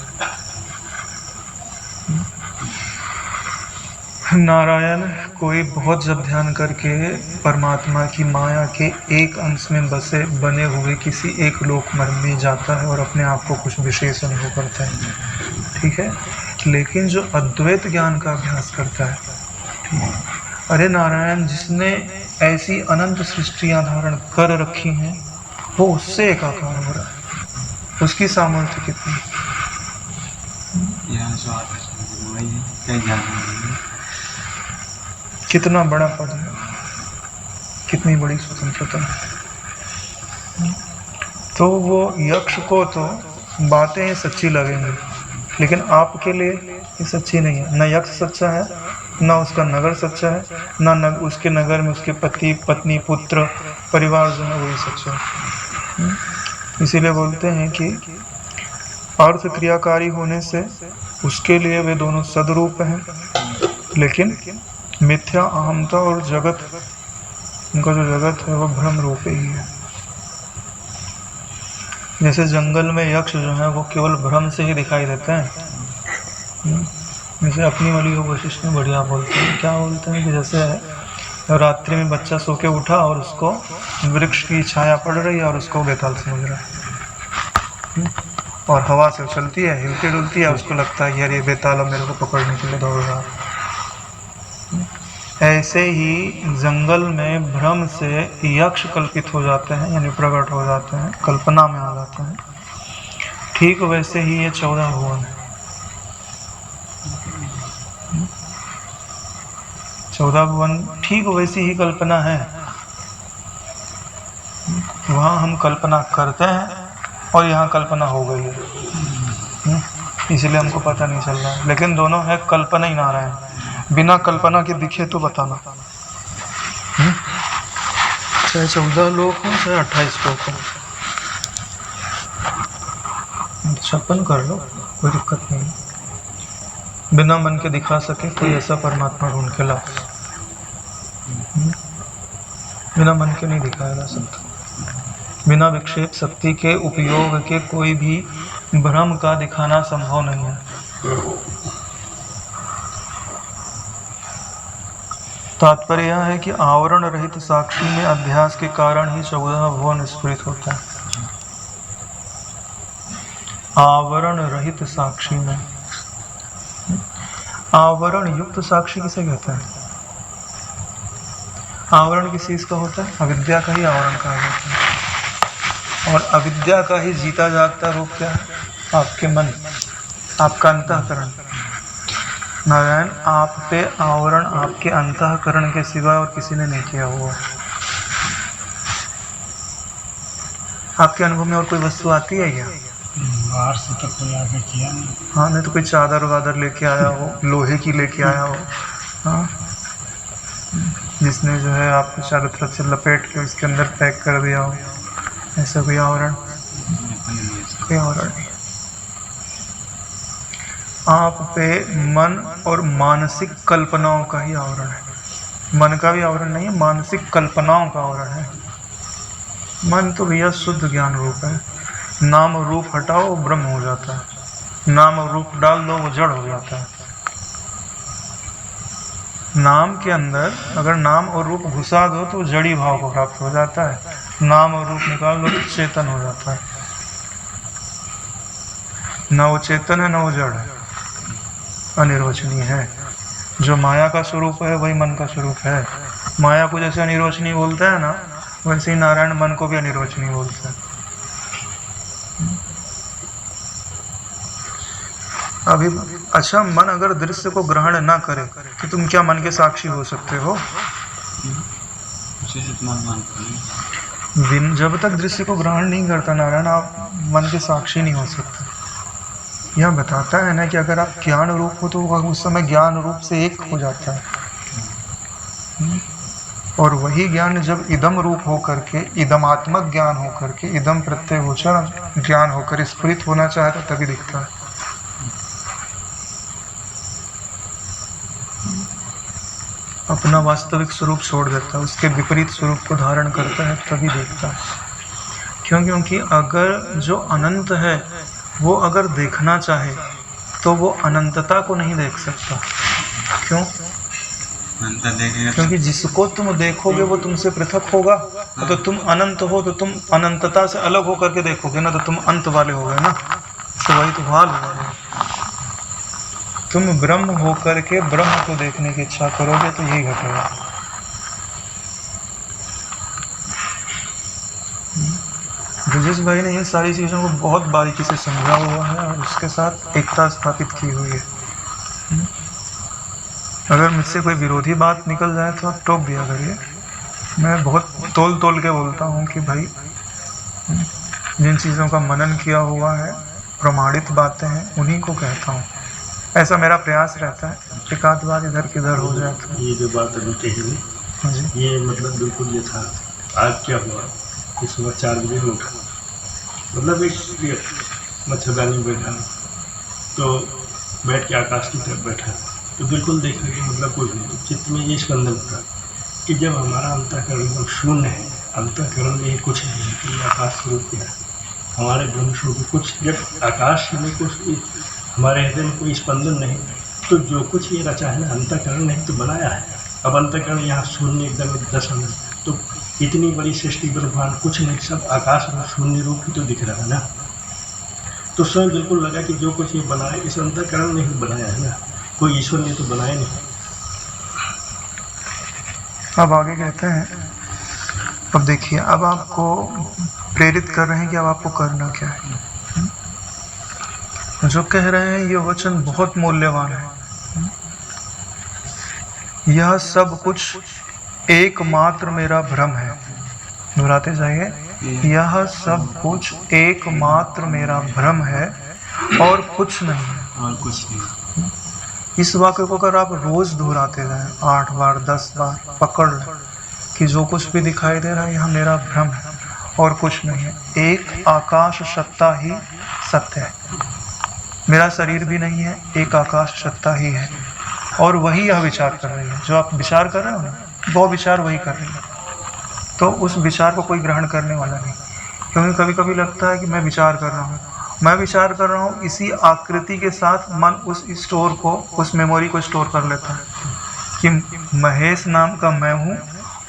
S1: नारायण कोई बहुत जब ध्यान करके परमात्मा की माया के एक अंश में बने हुए किसी एक लोक में जाता है और अपने आप को कुछ विशेष अनुभव करता है, ठीक है। लेकिन जो अद्वैत ज्ञान का अभ्यास करता है, ठीक है, अरे नारायण जिसने ऐसी अनंत सृष्टियां धारण कर रखी हैं, वो उससे एकाकार हो रहा है। उसकी सामर्थ्य कितनी, कितना बड़ा पद है, कितनी बड़ी स्वतंत्रता है। तो वो यक्ष को तो बातें सच्ची लगेंगी, लेकिन आपके लिए ये सच्ची नहीं है। न यक्ष सच्चा है, ना उसका नगर सच्चा है, ना उसके नगर में उसके पति पत्नी पुत्र परिवार जो है वही सच्चा है। इसीलिए बोलते हैं कि अर्थ क्रियाकारी होने से उसके लिए वे दोनों सदरूप हैं, लेकिन मिथ्या अहमता और जगत, उनका जो जगत है वो भ्रम रूप ही है। जैसे जंगल में यक्ष जो है वो केवल भ्रम से ही दिखाई देते हैं। जैसे अपनी वाली वशिष्ठ में बढ़िया बोलते हैं, क्या बोलते हैं कि जैसे रात्रि में बच्चा सो के उठा और उसको वृक्ष की छाया पड़ रही है और उसको बेताल समझ रहा है। और हवा से उछलती है, हिलती डुलती है, उसको लगता है कि यार ये बेताल अब मेरे को पकड़ने के लिए दौड़ रहा है। ऐसे ही जंगल में भ्रम से यक्ष कल्पित हो जाते हैं, यानी प्रकट हो जाते हैं, कल्पना में आ जाते हैं। ठीक वैसे ही ये 14 भुवन है। 14 भुवन ठीक वैसी ही कल्पना है। वहाँ हम कल्पना करते हैं और यहाँ कल्पना हो गई है, इसलिए हमको पता नहीं चल रहा है। लेकिन दोनों है कल्पना ही नारायण। बिना कल्पना के दिखे तो बताना। चाहे 14 लोग हों चाहे 28 लोग हों, 56 कर लो, कोई दिक्कत नहीं। बिना मन के दिखा सके कोई ऐसा परमात्मा ढूंढ के लाओ। बिना मन के नहीं दिखाया जा सकता। बिना विक्षेप शक्ति के उपयोग के कोई भी भ्रम का दिखाना संभव नहीं है। तात्पर्य यह है कि आवरण रहित साक्षी में अभ्यास के कारण ही 14 भुवन स्फुरित होता है। आवरण रहित साक्षी में, आवरण युक्त साक्षी किसे कहते हैं? आवरण किस चीज का होता है? अविद्या का ही आवरण कहा जाता है। और अविद्या का ही जीता जागता रूप क्या है? आपके मन, आपका अंतःकरण। नारायण, आप पे आवरण आपके अंतःकरण के सिवा और किसी ने नहीं किया हुआ। आपके अनुभव में और कोई वस्तु आती है क्या?
S3: बाहर से तो कोई आगे किया नहीं।
S1: हाँ, नहीं तो कोई चादर वादर लेके आया हो, लोहे की लेके आया हो, हाँ, जिसने जो है आपको चारों तरफ से लपेट के उसके अंदर पैक कर दिया हो, ऐसा कोई आवरण? कोई आवरण नहीं। आप पे मन और मानसिक कल्पनाओं का ही आवरण है। मन का भी आवरण नहीं है, मानसिक कल्पनाओं का आवरण है। मन तो भैया शुद्ध ज्ञान रूप है। नाम रूप हटाओ वो ब्रह्म हो जाता है, नाम रूप डाल दो वो जड़ हो जाता है। नाम के अंदर अगर नाम और रूप घुसा दो तो जड़ी भाव को प्राप्त हो जाता है, नाम और रूप निकाल दो तो चेतन हो जाता है। न वो चेतन है न वो जड़ है, अनिर्वचनीय है। जो माया का स्वरूप है वही मन का स्वरूप है। माया को जैसे अनिर्वचनीय बोलता है ना, वैसे ही नारायण मन को भी अनिर्वचनीय बोलता है। अभी अच्छा, मन अगर दृश्य को ग्रहण ना करे तो तुम क्या मन के साक्षी हो सकते हो? जब तक दृश्य को ग्रहण नहीं करता नारायण, आप मन के साक्षी नहीं हो सकते। यह बताता है ना कि अगर आप ज्ञान रूप हो तो उस समय ज्ञान रूप से एक हो जाता है। और वही ज्ञान जब इदम रूप हो करके, इदमात्मक ज्ञान हो करके, इदम प्रत्यय गोचर ज्ञान होकर स्फुरित होना चाहे तो तभी दिखता है। अपना वास्तविक स्वरूप छोड़ देता है, उसके विपरीत स्वरूप को धारण करता है तभी देखता है। क्यों? क्योंकि अगर जो अनंत है वो अगर देखना चाहे तो वो अनंतता को नहीं देख सकता। क्यों? क्योंकि जिसको तुम देखोगे वो तुमसे पृथक होगा। तो तुम अनंत हो तो तुम अनंतता से अलग होकर के देखोगे ना, तो तुम अंत वाले हो गए ना। तो वही तो हाल होगा। तुम ब्रह्म होकर के ब्रह्म को देखने की इच्छा करोगे तो यही घटेगा। ब्रजेश भाई ने इन सारी चीज़ों को बहुत बारीकी से समझा हुआ है और उसके साथ एकता स्थापित की हुई है। अगर मुझसे कोई विरोधी बात निकल जाए तो आप टोक दिया करिए। मैं बहुत तोल तोल के बोलता हूँ कि भाई जिन चीज़ों का मनन किया हुआ है, प्रमाणित बातें हैं, उन्हीं को कहता हूँ। ऐसा मेरा प्रयास रहता है। एक आध बात इधर किधर हो जाए तो
S3: ये जो बात अभी कही, ये मतलब बिल्कुल यथार्थ। आज क्या हुआ कि सुबह 4 बजे में उठा, मतलब एक मच्छरदानी बैठा तो बैठ के आकाश की तरफ बैठा तो बिल्कुल देखा कि मतलब कुछ नहीं। तो चित्त में ये स्पंदन उठा कि जब हमारा अंतःकरण एकदम शून्य है, अंतःकरण में कुछ नहीं कि आकाश स्वरूप क्या है, हमारे ब्रह्म स्वरूप कुछ, जब आकाश में कुछ हमारे हृदय में कोई स्पंदन नहीं, तो जो कुछ ये रचा है ना, अंतःकरण नहीं तो बनाया है। अब अंतःकरण यहाँ शून्य एकदम दशा में, तो इतनी बड़ी सृष्टि ब्रह्मांड कुछ नहीं, सब आकाश में शून्य रूप ही तो दिख रहा है ना। तो स्वयं बिल्कुल लगा कि जो कुछ ये बनाया इस अंतःकरण ने ही बनाया है ना, कोई ईश्वर ने तो बनाया नहीं।
S1: अब आगे कहते हैं, अब देखिए, अब आपको प्रेरित कर रहे हैं कि अब आपको करना क्या है। जो कह रहे हैं ये वचन बहुत मूल्यवान है। यह सब कुछ एकमात्र मेरा भ्रम है। दोहराते जाइए, यह सब कुछ एकमात्र मेरा भ्रम है और कुछ नहीं है।
S2: और कुछ नहीं।
S1: इस वाक्य को अगर आप रोज दोहराते जाएं, 8 बार 10 बार पकड़ लें कि जो कुछ भी दिखाई दे रहा है यह मेरा भ्रम है और कुछ नहीं है। एक आकाश सत्ता ही सत्य है। मेरा शरीर भी नहीं है, एक आकाश सत्ता ही है और वही यह विचार कर रही है। जो आप विचार कर रहे हो ना, वो विचार वही कर रही है। तो उस विचार को कोई ग्रहण करने वाला नहीं, क्योंकि कभी कभी लगता है कि मैं विचार कर रहा हूँ, इसी आकृति के साथ मन उस स्टोर को, उस मेमोरी को स्टोर कर लेता है कि महेश नाम का मैं हूँ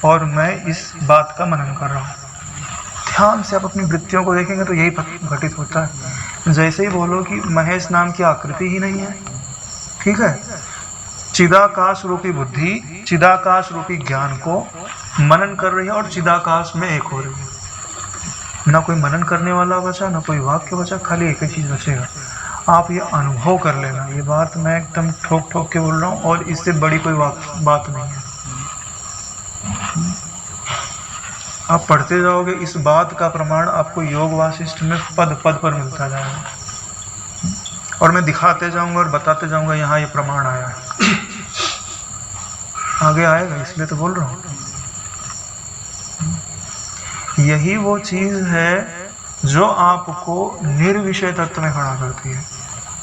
S1: और मैं इस बात का मनन कर रहा हूँ। ध्यान से आप अपनी वृत्तियों को देखेंगे तो यही घटित होता है। जैसे ही बोलो कि महेश नाम की आकृति ही नहीं है, ठीक है, चिदाकाश रूपी बुद्धि, चिदाकाश रूपी ज्ञान को मनन कर रही है और चिदाकाश में एक हो रही है। ना कोई मनन करने वाला बचा, ना कोई वाक्य बचा, खाली एक ही चीज बचेगा। आप ये अनुभव कर लेना। ये बात मैं एकदम ठोक ठोक के बोल रहा हूँ और इससे बड़ी कोई बात नहीं है। आप पढ़ते जाओगे, इस बात का प्रमाण आपको योग वासिष्ठ में पद पद पर मिलता जाएगा और मैं दिखाते जाऊंगा और बताते जाऊंगा यहाँ ये प्रमाण आया है, आगे आएगा, इसलिए तो बोल रहा हूँ। यही वो चीज है जो आपको निर्विषय तत्व में खड़ा करती है।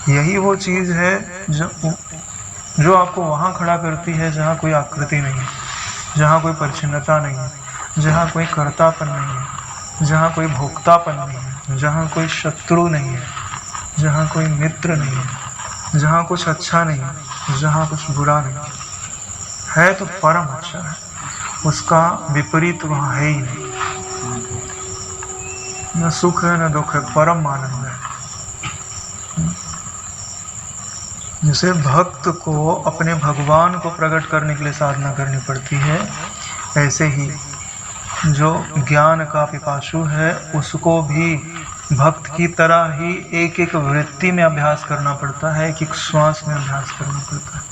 S1: यही वो चीज है जो आपको वहाँ खड़ा करती है जहाँ कोई आकृति नहीं है, जहाँ कोई परिच्छिन्नता नहीं है, जहाँ कोई कर्तापन नहीं है, जहाँ कोई भोक्तापन नहीं है, जहाँ कोई शत्रु नहीं है, जहाँ कोई मित्र नहीं है, जहाँ कुछ अच्छा नहीं है, जहाँ कुछ बुरा नहीं है तो परम अच्छा है। उसका विपरीत वहाँ है ही नहीं। न सुख है न दुख है, परम आनंद है। जैसे भक्त को अपने भगवान को प्रकट करने के लिए साधना करनी पड़ती है, ऐसे ही जो ज्ञान का पिपासु है उसको भी भक्त की तरह ही एक एक वृत्ति में अभ्यास करना पड़ता है, एक एक श्वास में अभ्यास करना पड़ता है।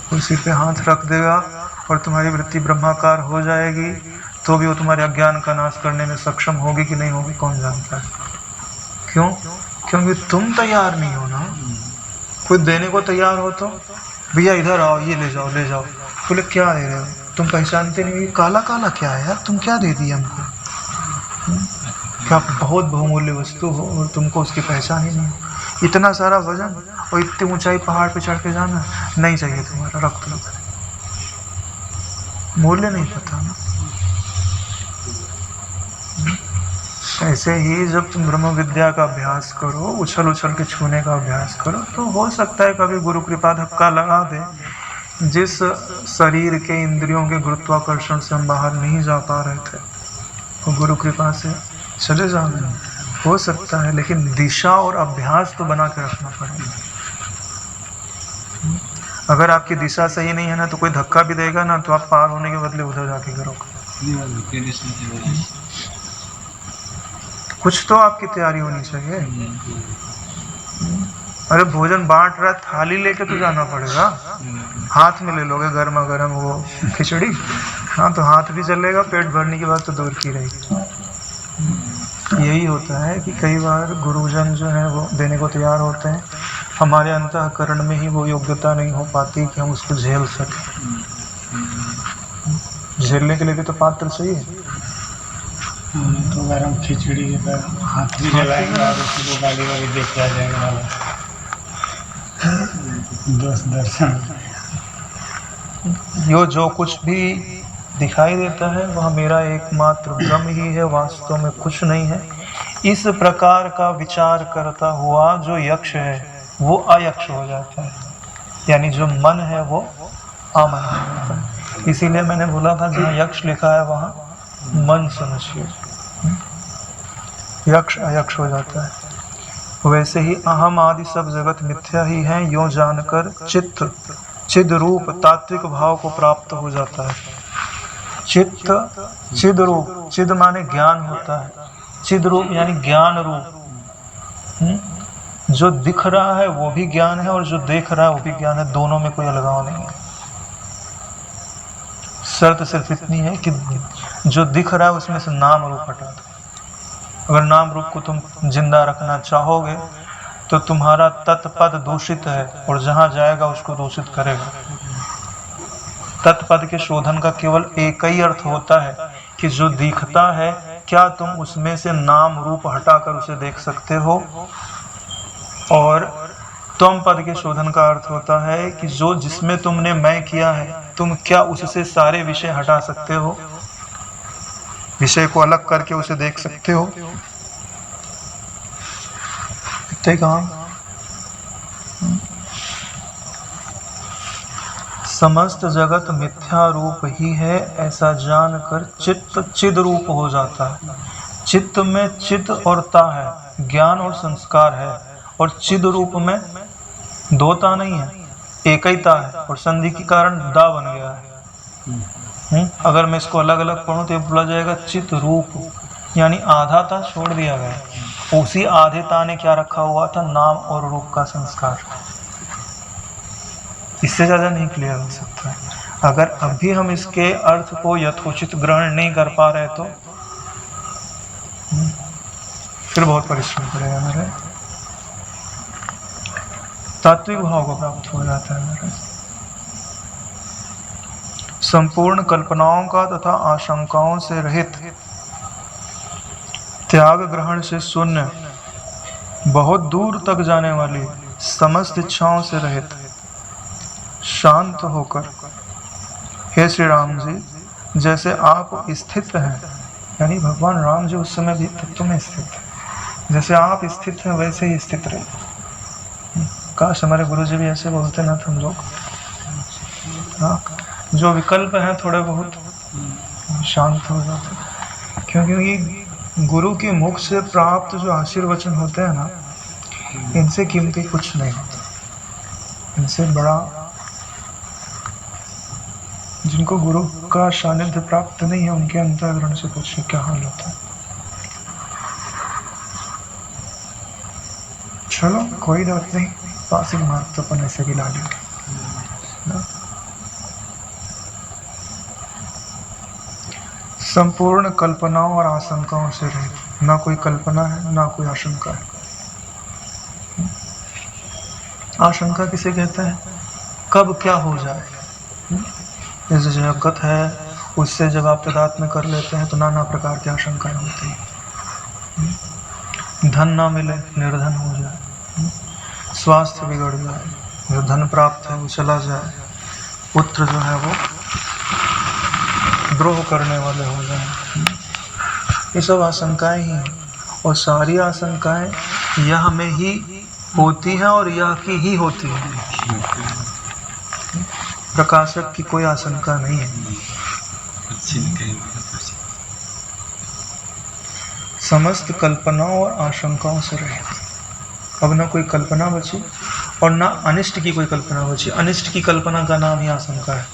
S1: कोई सिर पे हाथ रख देगा और तुम्हारी वृत्ति ब्रह्माकार हो जाएगी तो भी वो तुम्हारे अज्ञान का नाश करने में सक्षम होगी कि नहीं होगी कौन जानता है। क्यों? क्योंकि तुम तैयार नहीं हो ना। कोई देने को तैयार हो तो भैया इधर आओ, ये ले जाओ ले जाओ, बोले क्या दे रहे हो, तुम पहचानते नहीं, काला काला क्या है यार, तुम क्या दे दिए हमको, क्या बहुत बहुमूल्य वस्तु हो और तुमको उसकी पहचान ही नहीं हो। इतना सारा वजन और इतनी ऊंचाई पहाड़ पे चढ़ के जाना नहीं चाहिए तुम्हारा, रख दो, मूल्य नहीं पता ना। ऐसे ही जब तुम ब्रह्म विद्या का अभ्यास करो, उछल उछल के छूने का अभ्यास करो, तो हो सकता है कभी गुरु कृपा धक्का लगा दे। जिस शरीर के इंद्रियों के गुरुत्वाकर्षण से हम बाहर नहीं जा पा रहे थे तो गुरु कृपा से चले जाना हो सकता है, लेकिन दिशा और अभ्यास तो बना के रखना पड़ेगा। अगर आपकी दिशा सही नहीं है ना तो कोई धक्का भी देगा ना तो आप पार होने के बदले उधर जाके करोगे। कुछ तो आपकी तैयारी होनी चाहिए। अरे भोजन बांट रहा, थाली लेके तो जाना पड़ेगा। हाथ में ले लोगे गर्मा गर्म वो खिचड़ी, हाँ तो हाथ भी चलेगा, पेट भरने की बात तो दूर की रहेगी। यही होता है कि कई बार गुरुजन जो है वो देने को तैयार होते हैं, हमारे अंतःकरण में ही वो योग्यता नहीं हो पाती कि हम उसको झेल सकें। झेलने के लिए भी तो पात्र चाहिए।
S4: तो गरम खिचड़ी के बाद हाथ भी जलाएंगे और उसको गाली वाली देख के आ जाएंगे वाला दोस्त दर्शन।
S1: जो कुछ भी दिखाई देता है वह मेरा एकमात्र भ्रम ही है, वास्तव में कुछ नहीं है। इस प्रकार का विचार करता हुआ जो यक्ष है वो अयक्ष हो जाता है, यानी जो मन है वो अमन हो जाता है। इसीलिए मैंने बोला था जहाँ यक्ष लिखा है वहाँ मन समझिए। यक्ष अयक्ष हो जाता है। वैसे ही अहम आदि सब जगत मिथ्या ही है, यों जानकर चित्त चिद रूप तात्विक भाव को प्राप्त हो जाता है। चित्त चिद रूप, चिद माने ज्ञान होता है, चिद रूप यानी ज्ञान रूप। जो दिख रहा है वो भी ज्ञान है और जो देख रहा है वो भी ज्ञान है, दोनों में कोई अलगाव नहीं है। शर्त सिर्फ इतनी है कि जो दिख रहा है उसमें से नाम रूप हटा दो। अगर नाम रूप को तुम जिंदा रखना चाहोगे तो तुम्हारा तत्पद दूषित है और जहां जाएगा उसको दूषित करेगा। तत्पद के शोधन का केवल एक ही अर्थ होता है कि जो दिखता है क्या तुम उसमें से नाम रूप हटाकर उसे देख सकते हो, और त्वम पद के शोधन का अर्थ होता है कि जो जिसमें तुमने मैं किया है तुम क्या उससे सारे विषय हटा सकते हो, विषय को अलग करके उसे देख सकते हो। इतने काम। समस्त जगत मिथ्या रूप ही है ऐसा जानकर चित्त चिद रूप हो जाता है। चित्त में चित्त और ता है, ज्ञान और संस्कार है, और चिद रूप में दो ता नहीं है, एक ही ता है, और संधि के कारण दा बन गया है। अगर मैं इसको अलग अलग पढ़ूं तो ये बोला जाएगा चित रूप, यानी आधा ता छोड़ दिया गया। उसी आधे ता ने क्या रखा हुआ था? नाम और रूप का संस्कार। इससे ज्यादा नहीं क्लियर हो सकता है। अगर अभी हम इसके अर्थ को यथोचित ग्रहण नहीं कर पा रहे तो फिर बहुत परिश्रम पड़ेगा मेरे। तात्विक भाव को प्राप्त हो जाता है मेरे। संपूर्ण कल्पनाओं का तथा आशंकाओं से रहित, त्याग ग्रहण से शून्य, बहुत दूर तक जाने वाली, समस्त इच्छाओं से रहित, शांत होकर, हे श्री राम जी जैसे आप स्थित हैं, यानी भगवान राम जी उस समय भी तत्व में स्थित है, जैसे आप स्थित हैं वैसे ही स्थित रहे। काश हमारे गुरु जी भी ऐसे बोलते ना तो हम लोग, हाँ, जो विकल्प हैं थोड़े बहुत शांत हो जाते। क्योंकि गुरु के मुख से प्राप्त जो आशीर्वचन होते हैं ना, इनसे कीमती कुछ नहीं होता। इनसे बड़ा, जिनको गुरु का सानिध्य प्राप्त नहीं है उनके अंतःकरण से पूछिए क्या हाल होता है। चलो कोई बात नहीं, पासिंग मार्क तो अपन ऐसे भी ला लेंगे। संपूर्ण कल्पनाओं और आशंकाओं से रहित, ना कोई कल्पना है ना कोई आशंका है। आशंका किसे कहते हैं? कब क्या हो जाए। जैसे जगत है उससे जब आप तादात्म्य कर लेते हैं तो नाना प्रकार की आशंकाएं होती हैं। धन ना मिले, निर्धन हो जाए, स्वास्थ्य बिगड़ जाए, जो धन प्राप्त है वो चला जाए, पुत्र जो है वो द्रोह करने वाले हो जाए। ये सब आशंकाएं ही हैं, और सारी आशंकाएं यह में ही होती हैं और यह की ही होती हैं। प्रकाशक की कोई आशंका नहीं है। समस्त कल्पनाओं और आशंकाओं से रहित, अब ना कोई कल्पना बची और ना अनिष्ट की कोई कल्पना बची। अनिष्ट की कल्पना का नाम ही आशंका है।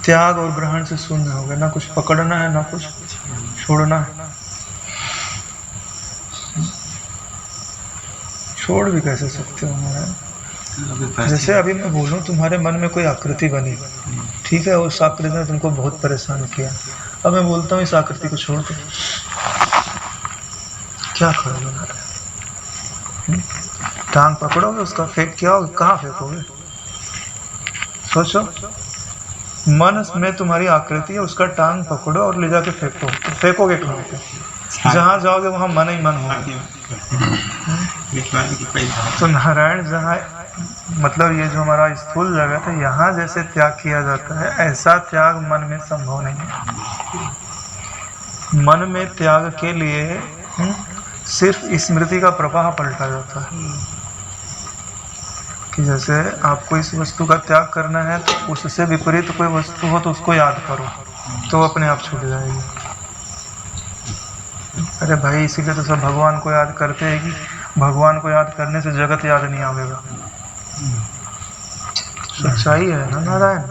S1: त्याग और ग्रहण से शून्य हो गया, ना कुछ पकड़ना है ना कुछ छोड़ना है। छोड़ भी कैसे सकते हो मैं? जैसे अभी मैं बोलूं तुम्हारे मन में कोई आकृति बनी, ठीक है, उस आकृति ने तुमको बहुत परेशान किया। अब मैं बोलता हूँ इस आकृति को छोड़ दो, क्या करोगे? टांग पकड़ोगे उसका, फेंक क्या होगा? कहाँ फेंकोगे? सोचो, मन में तुम्हारी आकृति है, उसका टांग पकड़ो और ले जाके फेंको, तो फेंकोगे कहाँ पे? जहाँ जाओगे वहाँ मन ही मन होगा। तो नारायण जहाँ, मतलब ये जो हमारा स्थूल जगत है, यहाँ जैसे त्याग किया जाता है ऐसा त्याग मन में संभव नहीं है। मन में त्याग के लिए सिर्फ स्मृति का प्रवाह पलटा जाता है कि जैसे आपको इस वस्तु का त्याग करना है तो उससे विपरीत कोई वस्तु हो तो उसको याद करो, तो अपने आप छूट जाएगी। अरे भाई इसीलिए तो सब भगवान को याद करते हैं कि भगवान को याद करने से जगत याद नहीं आवेगा। सच्चाई है ना नारायण।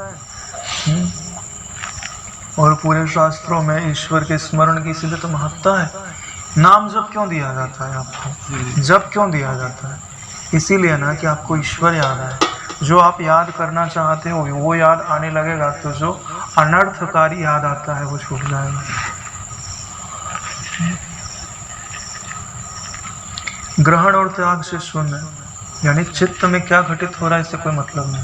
S1: और पूरे शास्त्रों में ईश्वर के स्मरण की इसीलिए तो महत्ता है। नाम जप क्यों दिया जाता है आपको? जप क्यों दिया जाता है? इसीलिए ना कि आपको ईश्वर याद आए। जो आप याद करना चाहते हो वो याद आने लगेगा तो जो अनर्थकारी याद आता है वो छूट जाएगा। ग्रहण और त्याग से शून्य, यानी चित्त में क्या घटित हो रहा है इससे कोई मतलब नहीं।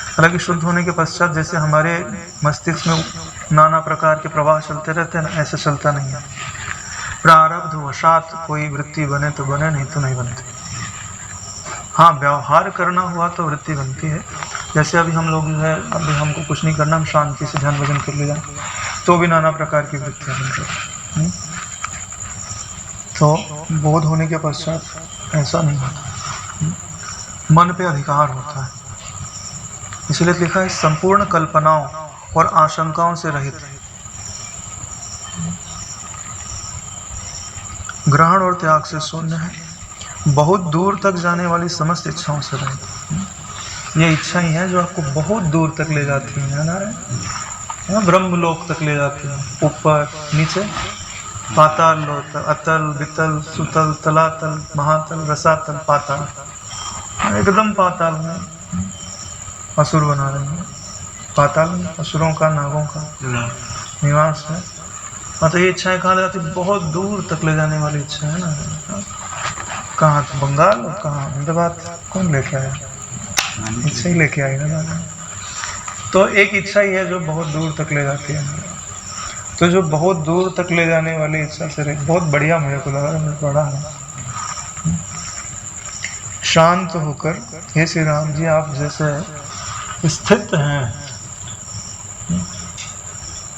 S1: हालांकि शुद्ध होने के पश्चात जैसे हमारे मस्तिष्क में नाना प्रकार के प्रवाह चलते रहते हैं ना, ऐसे चलता नहीं है। प्रारब्ध वशात कोई वृत्ति बने तो बने, नहीं तो नहीं बनती। हाँ, व्यवहार करना हुआ तो वृत्ति बनती है। जैसे अभी हम लोग जो है, अभी हमको कुछ नहीं करना, हम शांति से ध्यान भजन कर ले जाए तो भी नाना प्रकार की वृत्तियाँ बनती है। तो बोध होने के पश्चात ऐसा नहीं होता, मन पे अधिकार होता है। इसलिए लिखा है संपूर्ण कल्पनाओं और आशंकाओं से रहित। ग्रहण और त्याग से शून्य है, बहुत दूर तक जाने वाली समस्त इच्छाओं से रहित। ये इच्छा ही है जो आपको बहुत दूर तक ले जाती है ना, ब्रह्मलोक तक ले जाती है, ऊपर नीचे, पाताल लोक, अतल वितल सुतल तलातल महातल रसातल पाताल, एकदम पाताल में असुर बना रहे हैं। पाताल में असुरों का, नागों का निवास है। हाँ, तो ये इच्छाएं कहाँ ले जाती? बहुत दूर तक ले जाने वाली इच्छा है ना। कहाँ? बंगाल और कहाँ अहमदाबाद? कौन लेके आया? इच्छा ही लेके आई ना। तो एक इच्छा ही है जो बहुत दूर तक ले जाती है। तो जो बहुत दूर तक ले जाने वाली इच्छा से बहुत बढ़िया मेरे को लगा, मैं पढ़ा है। शांत होकर हे श्री राम जी आप जैसे स्थित हैं,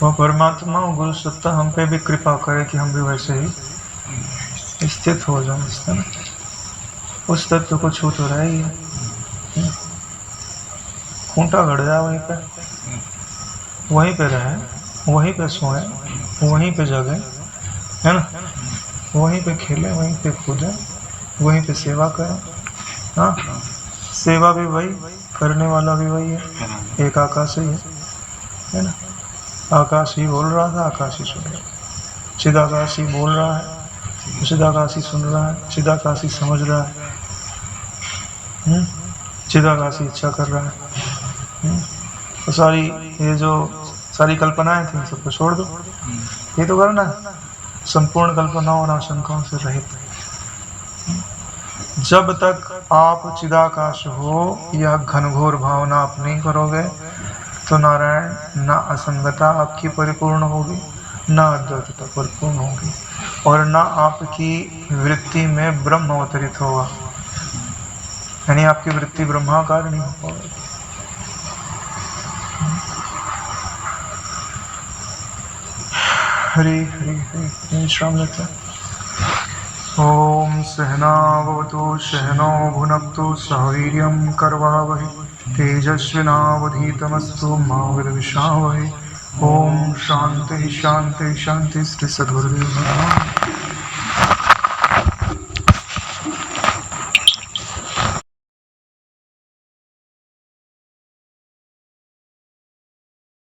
S1: वो परमात्मा और गुरु सत्ता हम पे भी कृपा करे कि हम भी वैसे ही स्थित हो जाएं। उस तत्व को छू तो रहा ही है। खूंटा गड़ जाए वहीं पे रहे, वहीं पे सोए, वहीं पे जगे, है ना, वहीं पे खेले, वहीं पे कूदे, वहीं पे सेवा करें। हाँ, सेवा भी वही, करने वाला भी वही है, एक आकाश ही है ना। आकाश ही बोल रहा था, आकाश ही सुन रहा, चिदाकाश ही बोल रहा है, चिदाकाश ही सुन रहा है, चिदाकाश ही समझ रहा है, चिदाकाश ही इच्छा कर रहा है। तो सारी ये जो सारी कल्पनाएं थी सबको छोड़ दो, ये तो करना है संपूर्ण कल्पनाओं और आशंकाओं से रहित। जब तक आप चिदाकाश हो यह घनघोर भावना आप नहीं करोगे तो नारायण ना असंगता आपकी परिपूर्ण होगी, ना अद्वैतता परिपूर्ण होगी, और ना आपकी वृत्ति में ब्रह्म अवतरित होगा, यानी आपकी वृत्ति ब्रह्माकार नहीं हो पाएगी। हरे हरे हरे विश्राम लेते हैं। ओम सहनावतु सहनौ भुनक्तु सह वीर्यं करवावहै तेजस्विनावधीतमस्तु मा विद्विषावहै। ओम शांति शांति शांति। श्री सद्गुरुदेव महाराज।